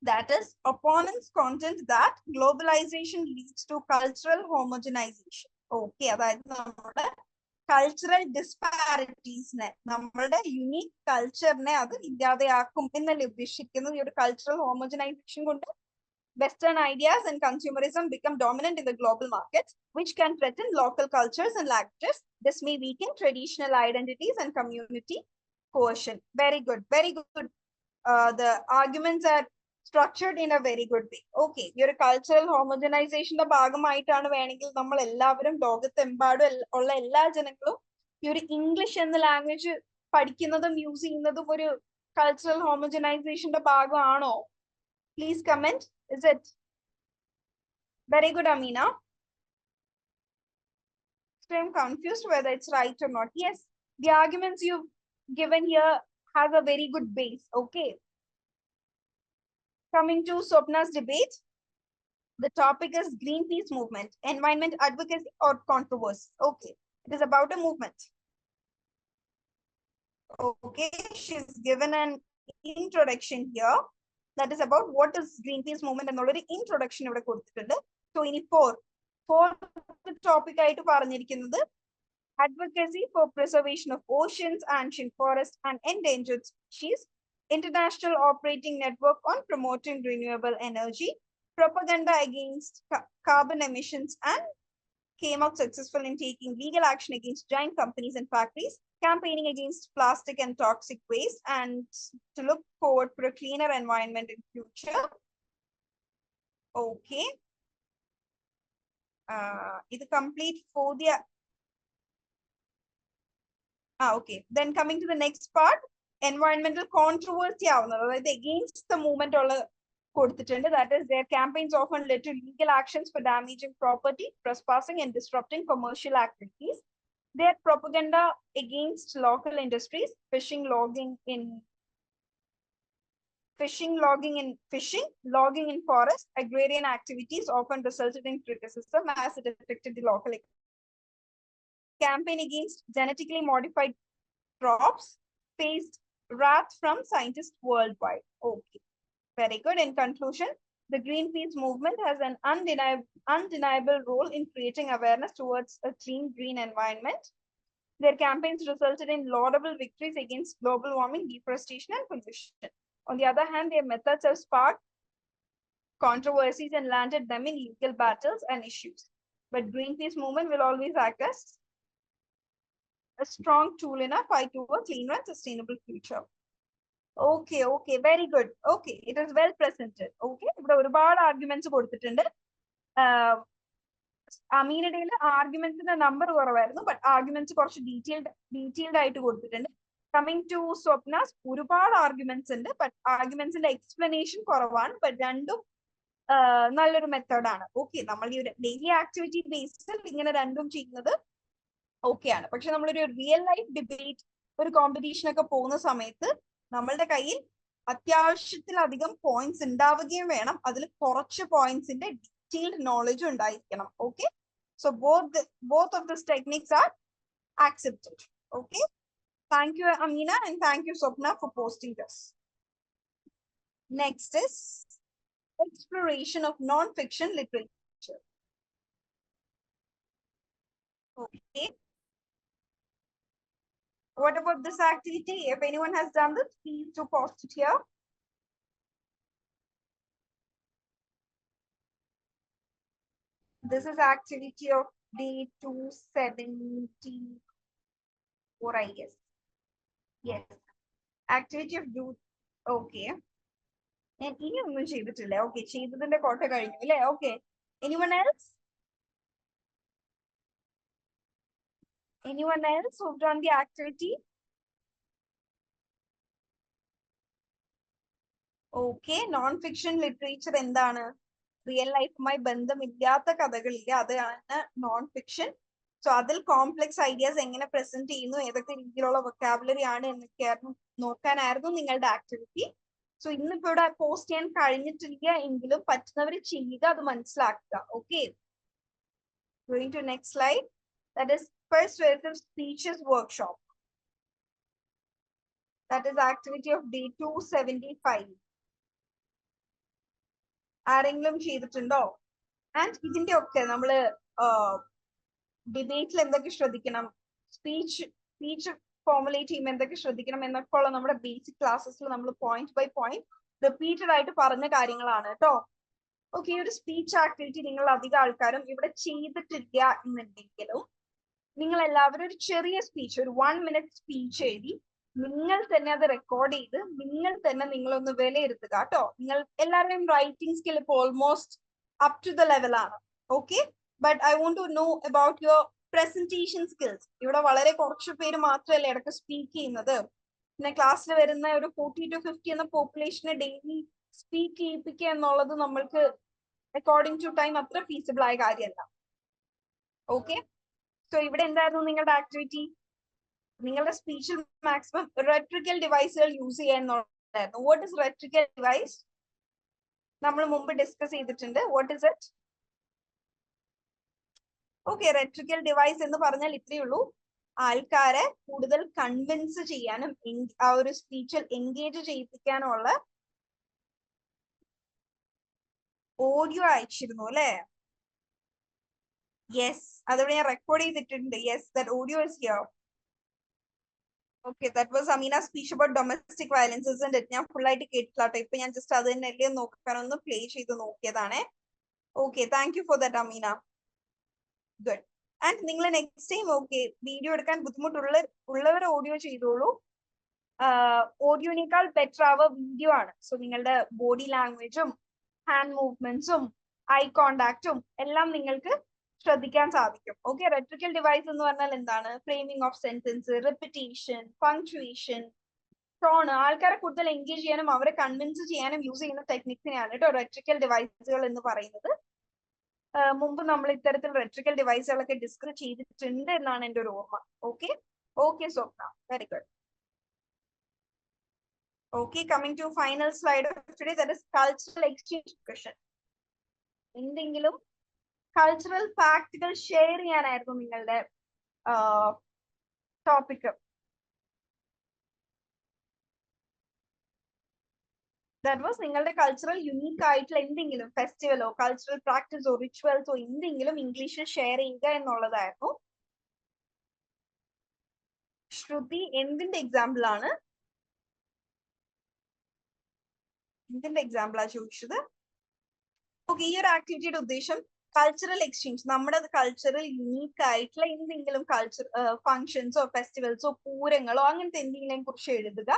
That is, opponents contend that globalization leads to cultural homogenization. Okay, അതായത് നമ്മുടെ cultural ഡിസ്പാരിറ്റീസിനെ, നമ്മളുടെ unique കൾച്ചറിനെ അത് ഇല്ലാതെയാക്കും എന്നല്ലേ ഉദ്ദേശിക്കുന്നത് ഈ ഒരു cultural homogenisation കൊണ്ട്. Western ideas and consumerism become dominant in the global markets, which can threaten local cultures and languages. This may weaken traditional identities and community cohesion. Very good, very good. The arguments are structured in a very good way. Okay, your cultural homogenization ഭാഗമായിട്ടാണ് വേണമെങ്കിൽ നമ്മൾ എല്ലാവരും ലോകത്തെമ്പാടും ഉള്ള എല്ലാ ജനങ്ങളും ഈ ഒരു English എന്ന ലാംഗ്വേജ് പഠിക്കുന്നതും യൂസ് ചെയ്യുന്നതും ഒരു cultural ഹോമോജനൈസേഷന്റെ ഭാഗമാണോ? Please comment. Is it? Very good, Amina. So I'm confused whether it's right or not. Yes, the arguments you've given here have a very good base. Okay. Coming to Swapna's debate, the topic is Greenpeace movement, environment advocacy or controversy. Okay, it is about a movement. Okay, she's given an introduction here. That is about what is Greenpeace movement and already introduction ഇവിടെ കൊടുത്തിട്ടുണ്ട്. So ഇനി fourth topic ആയിട്ട് പറഞ്ഞിരിക്കുന്നത് advocacy for preservation of oceans, ancient forests and endangered species, international operating network on promoting renewable energy, propaganda against carbon emissions, and came out successful in taking legal action against giant companies and factories, campaigning against plastic and toxic waste, and to look forward for a cleaner environment in future. Okay. Is complete for the okay. Then coming to the next part, environmental controversy against the movement or that is, their campaigns often led to legal actions for damaging property, trespassing, and disrupting commercial activities. Their propaganda against local industries, fishing, logging in forest, agrarian activities often resulted in criticism as it affected the local economy. Campaign against genetically modified crops faced wrath from scientists worldwide. Okay, very good. In conclusion, The Greenpeace movement has an undeniable role in creating awareness towards a clean, green environment. Their campaigns resulted in laudable victories against global warming, deforestation, and pollution. On the other hand, their methods have sparked controversies and landed them in legal battles and issues. But Greenpeace movement will always act as a strong tool in a fight to a cleaner and sustainable future. Okay, okay, very good. Okay, it is well presented. Okay, ഇവിടെ ഒരുപാട് arguments കൊടുത്തിട്ടുണ്ട്. അമീനയുടെ ആർഗ്യുമെന്റ്സിന്റെ number കുറവായിരുന്നു, but arguments കുറച്ച് detailed ആയിട്ട് കൊടുത്തിട്ടുണ്ട്. Coming to Swapna's, ഒരുപാട് arguments ഉണ്ട്, but ആർഗ്യുമെന്റ്സിന്റെ explanation കുറവാണ്. ബട്ട് രണ്ടും നല്ലൊരു മെത്തേഡാണ്. ഓക്കെ, നമ്മൾ ഈ ഒരു ഡെയിലി ആക്ടിവിറ്റി ബേസിൽ ഇങ്ങനെ രണ്ടും ചെയ്യുന്നത് ഓക്കെ ആണ്. പക്ഷെ നമ്മളൊരു റിയൽ ലൈഫ് ഡിബേറ്റ്, ഒരു കോമ്പറ്റീഷൻ ഒക്കെ പോകുന്ന സമയത്ത് നമ്മളുടെ കയ്യിൽ അത്യാവശ്യത്തിലധികം പോയിന്റ്സ് ഉണ്ടാവുകയും വേണം. അതിൽ കുറച്ച് പോയിന്റ്സിന്റെ ഡീറ്റെയിൽഡ് നോളജ് ഉണ്ടായിരിക്കണം. Okay, so both of these techniques are accepted. Okay, thank you Amina and thank you Swapna for posting this. Next is exploration of non-fiction literature. Okay, what about this activity? If anyone has done this, please do post it here. This is activity of day 274, I guess. Yes, activity of do. Okay, ഞാൻ ഇനി ഒന്നും ചെയ്തിട്ടില്ല. Okay, ചെയ്തതിന്റെ കോട്ട കഴിഞ്ഞു അല്ലേ? Okay, anyone else? Anyone else who've done the activity? Okay, non-fiction literature എന്താണ്? Real ലൈഫുമായി ബന്ധമില്ലാത്ത കഥകളില്ല, അതാണ് നോൺ ഫിക്ഷൻ. സോ അതിൽ കോംപ്ലക്സ് ഐഡിയാസ് എങ്ങനെ പ്രസന്റ് ചെയ്യുന്നു, ഏതൊക്കെ രീതിയിലുള്ള വൊക്കാബുലറി ആണ് എന്നൊക്കെയായിരുന്നു നോക്കാനായിരുന്നു നിങ്ങളുടെ ആക്ടിവിറ്റി. സോ ഇന്നിപ്പോ ഇവിടെ പോസ്റ്റ് ചെയ്യാൻ കഴിഞ്ഞിട്ടില്ല എങ്കിലും പറ്റുന്നവർ ചെയ്യുക, അത് മനസ്സിലാക്കുക. Okay, going to next slide. That is persuasive speeches workshop. That is activity of day 275. ആരെങ്കിലും ചെയ്തിട്ടുണ്ടോ? ആൻഡ് ഇതിന്റെ ഒക്കെ നമ്മള് ഡിബേറ്റിൽ എന്തൊക്കെ ശ്രദ്ധിക്കണം, സ്പീച്ച് ഫോർമുലേറ്റ് ചെയ്യുമ്പോൾ എന്തൊക്കെ ശ്രദ്ധിക്കണം എന്നൊക്കെ ഉള്ള നമ്മുടെ ബേസിക് ക്ലാസ്സസിൽ നമ്മൾ പോയിന്റ് ബൈ പോയിന്റ് റിപ്പീറ്റഡ് ആയിട്ട് പറഞ്ഞ കാര്യങ്ങളാണ് കേട്ടോ. ഓക്കെ, ഈ ഒരു സ്പീച്ച് ആക്ടിവിറ്റി നിങ്ങൾ അധികം ആൾക്കാരും ഇവിടെ ചെയ്തിട്ടില്ല എന്നുണ്ടെങ്കിലും നിങ്ങൾ എല്ലാവരും ഒരു ചെറിയ സ്പീച്ച്, ഒരു 1 minute സ്പീച്ച് എഴുതി നിങ്ങൾ തന്നെ അത് റെക്കോർഡ് ചെയ്ത് നിങ്ങൾ തന്നെ നിങ്ങളൊന്ന് വിലയിരുത്തുക കേട്ടോ. നിങ്ങൾ എല്ലാവരുടെയും റൈറ്റിംഗ് സ്കിൽ ഇപ്പോൾ almost up to the level ആണ്. Okay, but I want to know about your presentation skills. ഇവിടെ വളരെ കുറച്ച് പേര് മാത്രമല്ലേ ഇടയ്ക്ക് സ്പീക്ക് ചെയ്യുന്നത്. പിന്നെ ക്ലാസ്സിൽ വരുന്ന ഒരു 40 to 50 എന്ന പോപ്പുലേഷനെ ഡെയിലി സ്പീക്ക് ചെയ്യിപ്പിക്കുക എന്നുള്ളത് നമ്മൾക്ക് അക്കോർഡിംഗ് ടു ടൈം അത്ര ഫീസിബിൾ ആയ കാര്യമല്ല. ഓക്കെ, സോ ഇവിടെ എന്തായിരുന്നു നിങ്ങളുടെ ആക്ടിവിറ്റി? നിങ്ങളുടെ സ്പീച്ചിൽ മാക്സിമം റെട്രിക്കൽ ഡിവൈസുകൾ യൂസ് ചെയ്യാൻ എന്നുള്ളതായിരുന്നു. What is rhetorical device? നമ്മൾ മുമ്പ് ഡിസ്കസ് ചെയ്തിട്ടുണ്ട്. What is it? Okay, rhetorical device എന്ന് പറഞ്ഞാൽ ഇത്രയേ ഉള്ളൂ, ആൾക്കാരെ കൂടുതൽ കൺവിൻസ് ചെയ്യാനും ആ ഒരു സ്പീച്ചിൽ എൻഗേജ് ചെയ്യിപ്പിക്കാനുള്ള ഓഡിയോ അയച്ചിരുന്നു അല്ലേ? യെസ്, അതോടെ ഞാൻ റെക്കോർഡ് ചെയ്തിട്ടുണ്ട്. Yes, that audio is here. Okay, that was Amina's speech about domestic violence, isn't it? ഞാൻ ഫുൾ ആയിട്ട് കേട്ടില്ല കേട്ടോ. ഇപ്പൊ ഞാൻ ജസ്റ്റ് അത് തന്നെ അല്ലേ നോക്കാനൊന്ന് പ്ലേ ചെയ്ത് നോക്കിയതാണേ. Okay, thank you for that Ameena. Good. And നിങ്ങൾ നെക്സ്റ്റ് ടൈം ഓക്കെ വീഡിയോ എടുക്കാൻ ബുദ്ധിമുട്ടുള്ളവർ ഓഡിയോ ചെയ്തോളൂ. ഓഡിയോനേക്കാൾ ബെറ്റർ ആവുക വീഡിയോ ആണ്. സോ നിങ്ങളുടെ ബോഡി ലാംഗ്വേജും ഹാൻഡ് മൂവ്മെന്റ്സും ഐ കോണ്ടാക്റ്റും എല്ലാം നിങ്ങൾക്ക് ശ്രദ്ധിക്കാൻ സാധിക്കും. ഓക്കെ, റെട്രിക്കൽ ഡിവൈസ് എന്ന് പറഞ്ഞാൽ എന്താണ്? Framing of sentence, repetition, punctuation, tone, ആൾക്കാരെ കൂടുതൽ എൻഗേജ് ചെയ്യാനും അവരെ കൺവിൻസ് ചെയ്യാനും യൂസ് ചെയ്യുന്ന ടെക്നിക്സിനെയാണ് കേട്ടോ റെട്രിക്കൽ ഡിവൈസുകൾ എന്ന് പറയുന്നത്. മുമ്പ് നമ്മൾ ഇത്തരത്തിൽ റെട്രിക്കൽ ഡിവൈസുകളൊക്കെ ഡിസ്കസ് ചെയ്തിട്ടുണ്ട് എന്നാണ് എൻ്റെ ഒരു ഓർമ്മ. Okay, okay Swapna, very good. Okay, coming to final slide of today, that is cultural exchange discussion. എന്തെങ്കിലും കൾച്ചറൽ ഫാക്ടുകൾ ഷെയർ ചെയ്യാനായിരുന്നു നിങ്ങളുടെ ടോപ്പിക്. That was നിങ്ങളുടെ കൾച്ചറൽ യുണീക്ക് ആയിട്ടുള്ള എന്തെങ്കിലും ഫെസ്റ്റിവലോ കൾച്ചറൽ പ്രാക്ടീസോ റിച്വൽസോ എന്തെങ്കിലും ഇംഗ്ലീഷിൽ ഷെയർ ചെയ്യുക എന്നുള്ളതായിരുന്നു. ശ്രുതി എന്തിന്റെ എക്സാമ്പിൾ ആണ്? എന്തിന്റെ എക്സാമ്പിളാ ചോദിച്ചത്? ഓക്കെ, ഈ ഒരു ആക്ടിവിറ്റിയുടെ ഉദ്ദേശം കൾച്ചറൽ എക്സ്ചേഞ്ച്, നമ്മുടെ കൾച്ചറൽ യുണീക്ക് ആയിട്ടുള്ള എന്തെങ്കിലും കൾച്ചർ ഫങ്ഷൻസോ ഫെസ്റ്റിവൽസോ പൂരങ്ങളോ അങ്ങനത്തെ എന്തെങ്കിലും കുറിച്ച് എഴുതുക.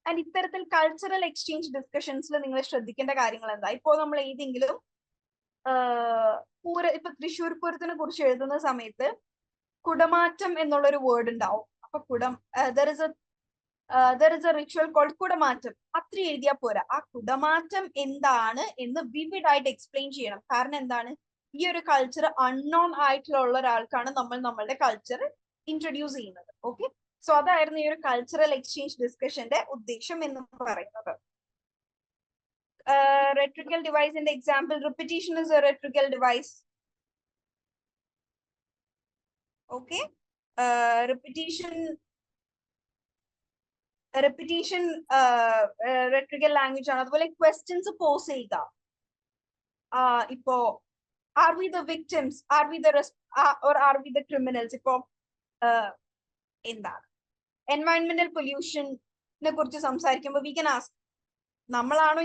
ആൻഡ് ഇത്തരത്തിൽ കൾച്ചറൽ എക്സ്ചേഞ്ച് ഡിസ്കഷൻസിൽ നിങ്ങൾ ശ്രദ്ധിക്കേണ്ട കാര്യങ്ങൾ എന്താ? ഇപ്പോൾ നമ്മൾ ഏതെങ്കിലും ഇപ്പൊ തൃശ്ശൂർ പൂരത്തിനെ കുറിച്ച് എഴുതുന്ന സമയത്ത് കുടമാറ്റം എന്നുള്ളൊരു വേർഡ് ഉണ്ടാവും. അപ്പൊ there is a ritual called Kudamattam. അത്ര എഴുതിയാൽ പോരാ, ആ കുടമാറ്റം എന്താണ് എന്ന് വിവിഡ് ആയിട്ട് എക്സ്പ്ലെയിൻ ചെയ്യണം. കാരണം എന്താണ്, ഈ ഒരു കൾച്ചർ അൺനോൺ ആയിട്ടുള്ള ഒരാൾക്കാണ് നമ്മൾ നമ്മളുടെ കൾച്ചർ ഇൻട്രൊഡ്യൂസ് ചെയ്യുന്നത്. ഓക്കെ, സോ അതായിരുന്നു ഈ ഒരു കൾച്ചറൽ എക്സ്ചേഞ്ച് ഡിസ്കഷന്റെ ഉദ്ദേശം എന്ന് പറയുന്നത്. Rhetorical device in the example, repetition is a rhetorical device. Okay, repetition rhetorical language ആണ്. അതുപോലെ ക്വസ്റ്റ്യൻസ് പോസ് ചെയ്യുക. ഇപ്പോ are we the victims, are we the or are we the criminals? ഇപ്പോ എന്താണ് എൻവയോൺമെന്റൽ പൊല്യൂഷനെ കുറിച്ച് സംസാരിക്കുമ്പോൾ we can ask, നമ്മളാണോ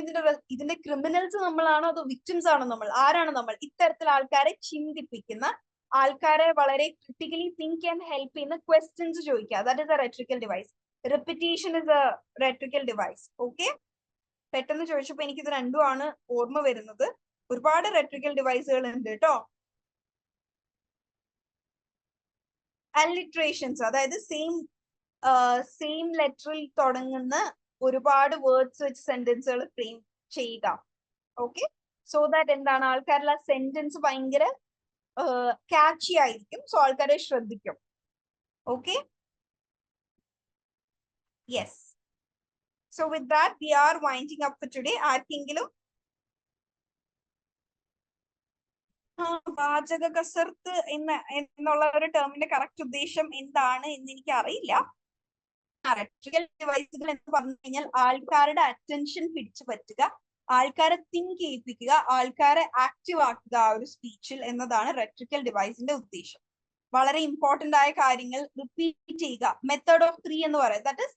ഇതിന്റെ criminals, നമ്മളാണോ അതോ വിക്ടിംസ് ആണോ നമ്മൾ, ആരാണ് നമ്മൾ? ഇത്തരത്തിൽ ആൾക്കാരെ ചിന്തിപ്പിക്കുന്ന, ആൾക്കാരെ വളരെ ക്രിട്ടിക്കലി തിങ്ക് ആൻഡ് ഹെൽപ്പ് ചെയ്യുന്ന ക്വസ്റ്റ്യൻസ് ചോദിക്കുക. That is a rhetorical device. Repetition is a rhetorical device. Okay, പെട്ടെന്ന് ചോദിച്ചപ്പോ എനിക്കിത് രണ്ടുമാണ് ഓർമ്മ വരുന്നത്. ഒരുപാട് റെട്രിക്കൽ ഡിവൈസുകൾ ഉണ്ട് കേട്ടോ. അലിട്രേഷൻസ്, അതായത് സെയിം ലെറ്ററിൽ തുടങ്ങുന്ന ഒരുപാട് വേർഡ്സ് വെച്ച് സെന്റൻസുകൾ ഫ്രെയിം ചെയ്യുക. ഓക്കെ, സോ ദാറ്റ് എന്താണ്, ആൾക്കാരിൽ ആ സെന്റൻസ് ഭയങ്കര ക്യാച്ചി ആയിരിക്കും, സോ ആൾക്കാരെ ശ്രദ്ധിക്കും. Okay, yes. So with that we R winding up for today. ആർക്കെങ്കിലും വാചക കസർത്ത് എന്നുള്ള ഒരു ടേമിന്റെ കറക്റ്റ് ഉദ്ദേശം എന്താണ് എന്ന് എനിക്ക് അറിയില്ല. റെട്രിക്കൽ ഡിവൈസുകൾ എന്ന് പറഞ്ഞു കഴിഞ്ഞാൽ ആൾക്കാരുടെ അറ്റൻഷൻ പിടിച്ചു പറ്റുക, ആൾക്കാരെ തിങ്ക് ചെയ്യിപ്പിക്കുക, ആൾക്കാരെ ആക്റ്റീവ് ആക്കുക ആ ഒരു സ്പീച്ചിൽ എന്നതാണ് റെട്രിക്കൽ ഡിവൈസിന്റെ ഉദ്ദേശം. വളരെ ഇമ്പോർട്ടന്റ് ആയ കാര്യങ്ങൾ റിപ്പീറ്റ് ചെയ്യുക. മെത്തേഡ് ഓഫ് 3 എന്ന് പറയുന്നത്, ദാറ്റ് ഇസ്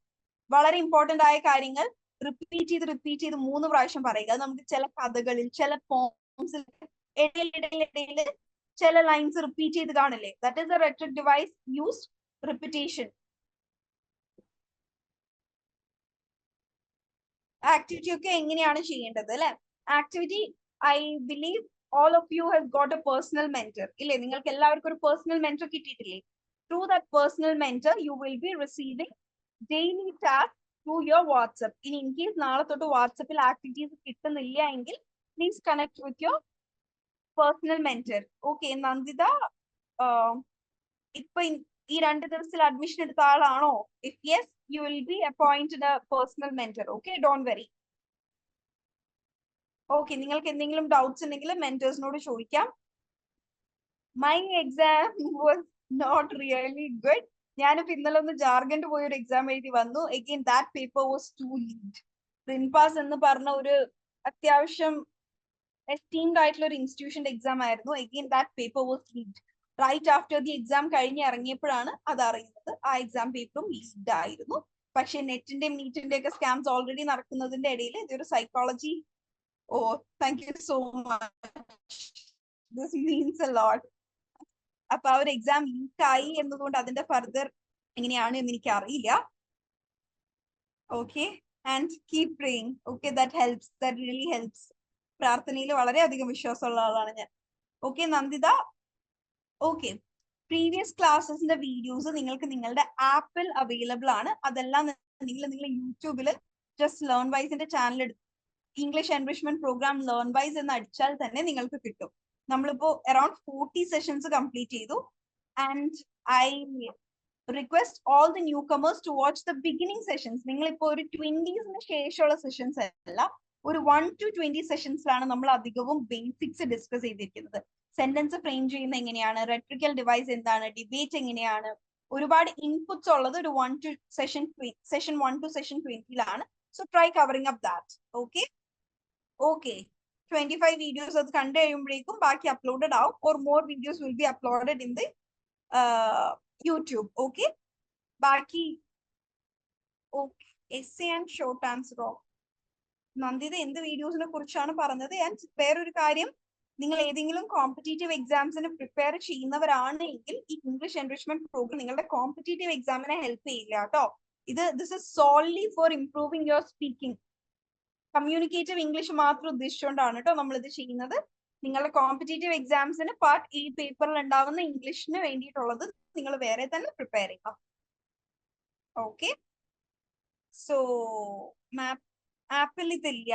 വളരെ ഇമ്പോർട്ടന്റ് ആയ കാര്യങ്ങൾ റിപ്പീറ്റ് ചെയ്ത് 3 പ്രാവശ്യം പറയുക. അത് നമുക്ക് ചില കഥകളിൽ, ചില പോംസിൽ ഇടയിൽ ചില ലൈൻസ് റിപ്പീറ്റ് ചെയ്ത് കാണില്ലേ, that is A rhetoric device used repetition. Activity ഒക്കെ എങ്ങനെയാണ് ചെയ്യേണ്ടത് അല്ലെ? Activity, I believe all of you have got a personal mentor. ഇല്ലേ, നിങ്ങൾക്ക് എല്ലാവർക്കും ഒരു പേഴ്സണൽ മെന്റർ കിട്ടിയിട്ടില്ലേ? Through that personal mentor you will be receiving daily tasks through your WhatsApp. In case നാളെ തൊട്ട് വാട്സപ്പിൽ ആക്ടിവിറ്റീസ് കിട്ടുന്നില്ല എങ്കിൽ please connect with your personal mentor. Okay, Nanditha ഇപ്പൊ ഈ 2 ദിവസത്തിൽ അഡ്മിഷൻ എടുത്ത ആളാണോ? If yes, you will be appointed a personal mentor. Okay, don't worry. Okay, നിങ്ങൾക്ക് എന്തെങ്കിലും ഡൗട്ട്സ് ഉണ്ടെങ്കിൽ മെന്റേഴ്സിനോട് ചോദിക്കാം. My exam was not really good. ഞാനിപ്പോ ഇന്നലെ ഒന്ന് ജാർഖണ്ഡ് പോയി ഒരു എക്സാം എഴുതി വന്നു. Again that paper was to leaked. റിൻപാസ് എന്ന് പറഞ്ഞ ഒരു അത്യാവശ്യം എസ്റ്റീംഡ് ആയിട്ടുള്ള ഒരു ഇൻസ്റ്റിറ്റ്യൂഷന്റെ എക്സാം ആയിരുന്നു. Again that paper was leaked. Right after the exam കഴിഞ്ഞ് ഇറങ്ങിയപ്പോഴാണ് അത് അറിയുന്നത് ആ എക്സാം പേപ്പറും ലീഡ് ആയിരുന്നു. പക്ഷെ നെറ്റിന്റെയും നീറ്റിന്റെ ഒക്കെ സ്കാംസ് ഓൾറെഡി നടക്കുന്നതിന്റെ ഇടയിൽ ഇതൊരു psychology. Oh, thank you so much. This means a lot. അപ്പൊ ആ ഒരു എക്സാം ലീക്ക് ആയി എന്നതുകൊണ്ട് അതിന്റെ ഫർദർ എങ്ങനെയാണ് എന്ന് എനിക്ക് അറിയില്ല. Okay, and keep praying. Okay, that helps, that really helps. പ്രാർത്ഥനയിൽ വളരെയധികം വിശ്വാസമുള്ള ആളാണ് ഞാൻ. ഓക്കെ നന്ദിത. ഓക്കെ, പ്രീവിയസ് ക്ലാസ്സസിന്റെ വീഡിയോസ് നിങ്ങൾക്ക് നിങ്ങളുടെ ആപ്പിൽ അവൈലബിൾ ആണ്. അതെല്ലാം നിങ്ങൾ യൂട്യൂബിൽ ജസ്റ്റ് ലേൺ വൈസിന്റെ ചാനൽ എടുത്ത് English enrichment programme Learnwise എന്ന് അടിച്ചാൽ തന്നെ നിങ്ങൾക്ക് കിട്ടും. നമ്മളിപ്പോ അറൌണ്ട് 40 സെഷൻസ് കംപ്ലീറ്റ് ചെയ്തു. And I request all the newcomers to watch the beginning sessions. നിങ്ങളിപ്പോ ഒരു 20s ശേഷമുള്ള സെഷൻസ് അല്ല, ഒരു 1 to 20 സെഷൻസിലാണ് നമ്മൾ അധികവും ബേസിക്സ് ഡിസ്കസ് ചെയ്തിരിക്കുന്നത്. സെന്റൻസ് ഫ്രെയിം ചെയ്യുന്ന എങ്ങനെയാണ്, റെട്രിക്കൽ ഡിവൈസ് എന്താണ്, ഡിബേറ്റ് എങ്ങനെയാണ്, ഒരുപാട് ഇൻപുട്സ് ഉള്ളത് ഒരു session 1 to session 20 So try covering up that. Okay. Okay. 25 videos അത് കണ്ടു കഴിയുമ്പോഴേക്കും ബാക്കി അപ്ലോഡഡ് ആവും, or more videos will be uploaded in the YouTube. Okay. ബാക്കി okay. Essay and short answer. Nanditha എന്ത് വീഡിയോസിനെ കുറിച്ചാണ് പറഞ്ഞത്? വേറൊരു കാര്യം, നിങ്ങൾ ഏതെങ്കിലും കോമ്പറ്റേറ്റീവ് എക്സാംസിന് പ്രിപ്പയർ ചെയ്യുന്നവരാണെങ്കിൽ ഈ ഇംഗ്ലീഷ് എൻറിച്ച്മെന്റ് പ്രോഗ്രാം നിങ്ങളുടെ കോമ്പറ്റേറ്റീവ് എക്സാമിനെ ഹെൽപ്പ് ചെയ്യില്ല കേട്ടോ. This is solely four improving your speaking. Communicative English മാത്രം ഉദ്ദേശിച്ചുകൊണ്ടാണ് കേട്ടോ നമ്മൾ ഇത് ചെയ്യുന്നത്. നിങ്ങളുടെ കോമ്പറ്റേറ്റീവ് എക്സാംസിന് പാർട്ട് ഈ പേപ്പറിൽ ഉണ്ടാവുന്ന ഇംഗ്ലീഷിന് വേണ്ടിയിട്ടുള്ളത് നിങ്ങൾ വേറെ തന്നെ പ്രിപ്പയർ ചെയ്യണം. ഓക്കെ. സോ ആപ്പിൾ ഇതില്ല.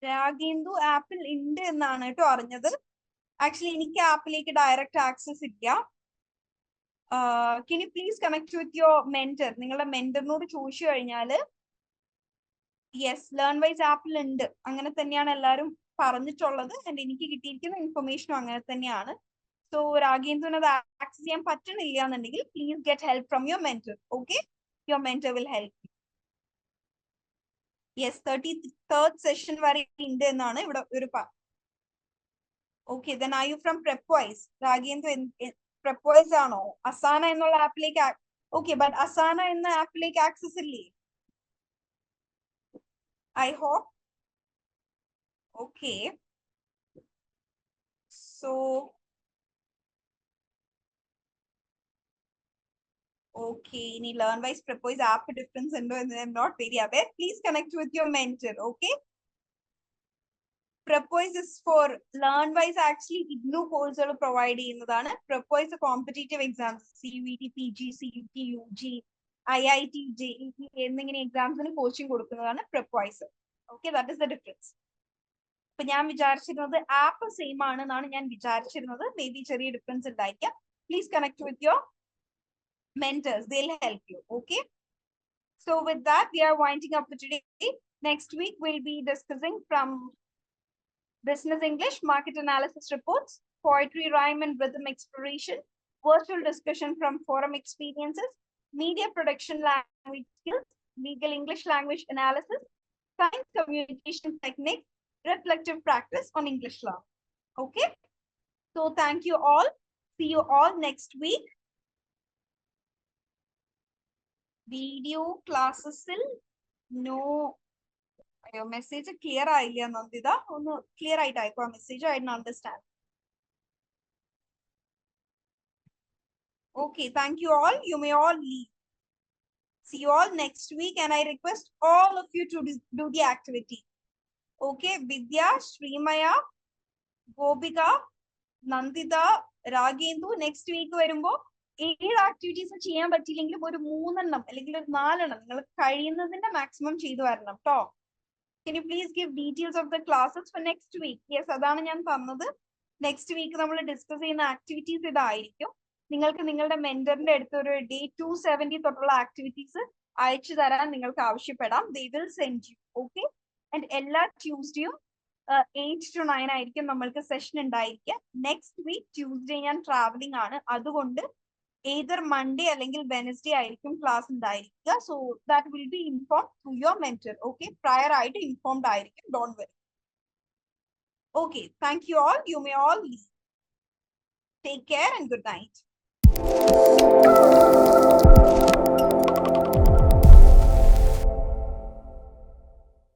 രാഗേന്ദു ആപ്പിൾ ഉണ്ട് എന്നാണ് കേട്ടോ അറിഞ്ഞത്. ആക്ച്വലി എനിക്ക് ആപ്പിലേക്ക് ഡയറക്റ്റ് ആക്സസ് ഇല്ല. Can you please connect with your mentor? നിങ്ങളുടെ മെന്ററിനോട് ചോദിച്ചു കഴിഞ്ഞാല് യെസ്, ലേൺ വൈസ് ആപ്പിൽ ഉണ്ട്, അങ്ങനെ തന്നെയാണ് എല്ലാവരും പറഞ്ഞിട്ടുള്ളത്. ആൻഡ് എനിക്ക് കിട്ടിയിരിക്കുന്ന ഇൻഫർമേഷനും അങ്ങനെ തന്നെയാണ്. സോ രാഗേന്ദുവിന് അത് ആക്സസ് ചെയ്യാൻ പറ്റണില്ല എന്നുണ്ടെങ്കിൽ please get help from your mentor. Okay, your mentor will help. Yes, 33rd session വരെ ഉണ്ട് എന്നാണ് ഇവിടെ ഒരു okay. Then are you from Prepwise? Ragendu Prepwise ആണോ? അസാന എന്നുള്ള ആപ്പിലേക്ക് ഓക്കെ, ബട്ട് അസാന എന്ന ആപ്പിലേക്ക് ആക്സസ് ഇല്ലേ? I hope. Okay. So, okay, any LearnWise Propose app difference and I'm not very aware. Please connect with your mentor. Okay. Propose is for LearnWise actually IGNOU course provide ചെയ്യുന്നതാണ്. Propose competitive exams, CUET, PG, CUT, UG, IIT, JEE എന്നിങ്ങനെ എക്സാംസിന് coaching കൊടുക്കുന്നതാണ് Propose. Okay, that is the difference. ഇപ്പൊ ഞാൻ വിചാരിച്ചിരുന്നത് app same ആണെന്നാണ് ഞാൻ വിചാരിച്ചിരുന്നത്. May be ചെറിയ ഡിഫറൻസ് ഉണ്ടായിരിക്കാം. Please connect with your mentors, they'll help you. Okay, so with that we are winding up for today. Next week we'll be discussing from business English, market analysis reports, poetry, rhyme and rhythm exploration, virtual discussion from forum experiences, media production language skills, legal English language analysis, science communication techniques, reflective practice on English law. Okay, so thank you all. See you all next week. Video classes no. Your message clear ആയില്ല നന്ദിത, ഒന്ന് clear ആയിട്ട് അയക്കോ ആ message. I didn't understand. Okay, thank you all. You may all leave. See you all next week and I request all of you to do the activity. Okay, Vidya, Srimaya, Gobika, Nandita, Ragendu, next week വരുമ്പോ 7 activities ചെയ്യാൻ പറ്റിയില്ലെങ്കിലും ഒരു 3 അല്ലെങ്കിൽ ഒരു 4 നിങ്ങൾ കഴിയുന്നതിന്റെ maximum ചെയ്തു വരണം കേട്ടോ. Can you please give details of the classes for next week? Yes, അതാണ് ഞാൻ പറഞ്ഞത്. നെക്സ്റ്റ് വീക്ക് നമ്മൾ ഡിസ്കസ് ചെയ്യുന്ന ആക്ടിവിറ്റീസ് ഇതായിരിക്കും. നിങ്ങൾക്ക് നിങ്ങളുടെ മെന്ററിന്റെ അടുത്ത് ഒരു ഡേ 270 തൊട്ടുള്ള ആക്ടിവിറ്റീസ് അയച്ചു തരാൻ നിങ്ങൾക്ക് ആവശ്യപ്പെടാം. They will send you. Okay, and എല്ലാ ട്യൂസ്ഡേയും 8 to 9 ആയിരിക്കും നമ്മൾക്ക് സെഷൻ ഉണ്ടായിരിക്കുക. നെക്സ്റ്റ് വീക്ക് ട്യൂസ്ഡേ ഞാൻ ട്രാവലിംഗ് ആണ്, അതുകൊണ്ട് either Monday അല്ലെങ്കിൽ Wednesday ആയിരിക്കും ക്ലാസ് ഉണ്ടായിരിക്കുക. So that will be informed to your mentor. Okay, prior ആയിട്ട് ഇൻഫോംഡ് ആയിരിക്കും. Don't worry. Okay, thank you all. You may all leave. Take care and good night.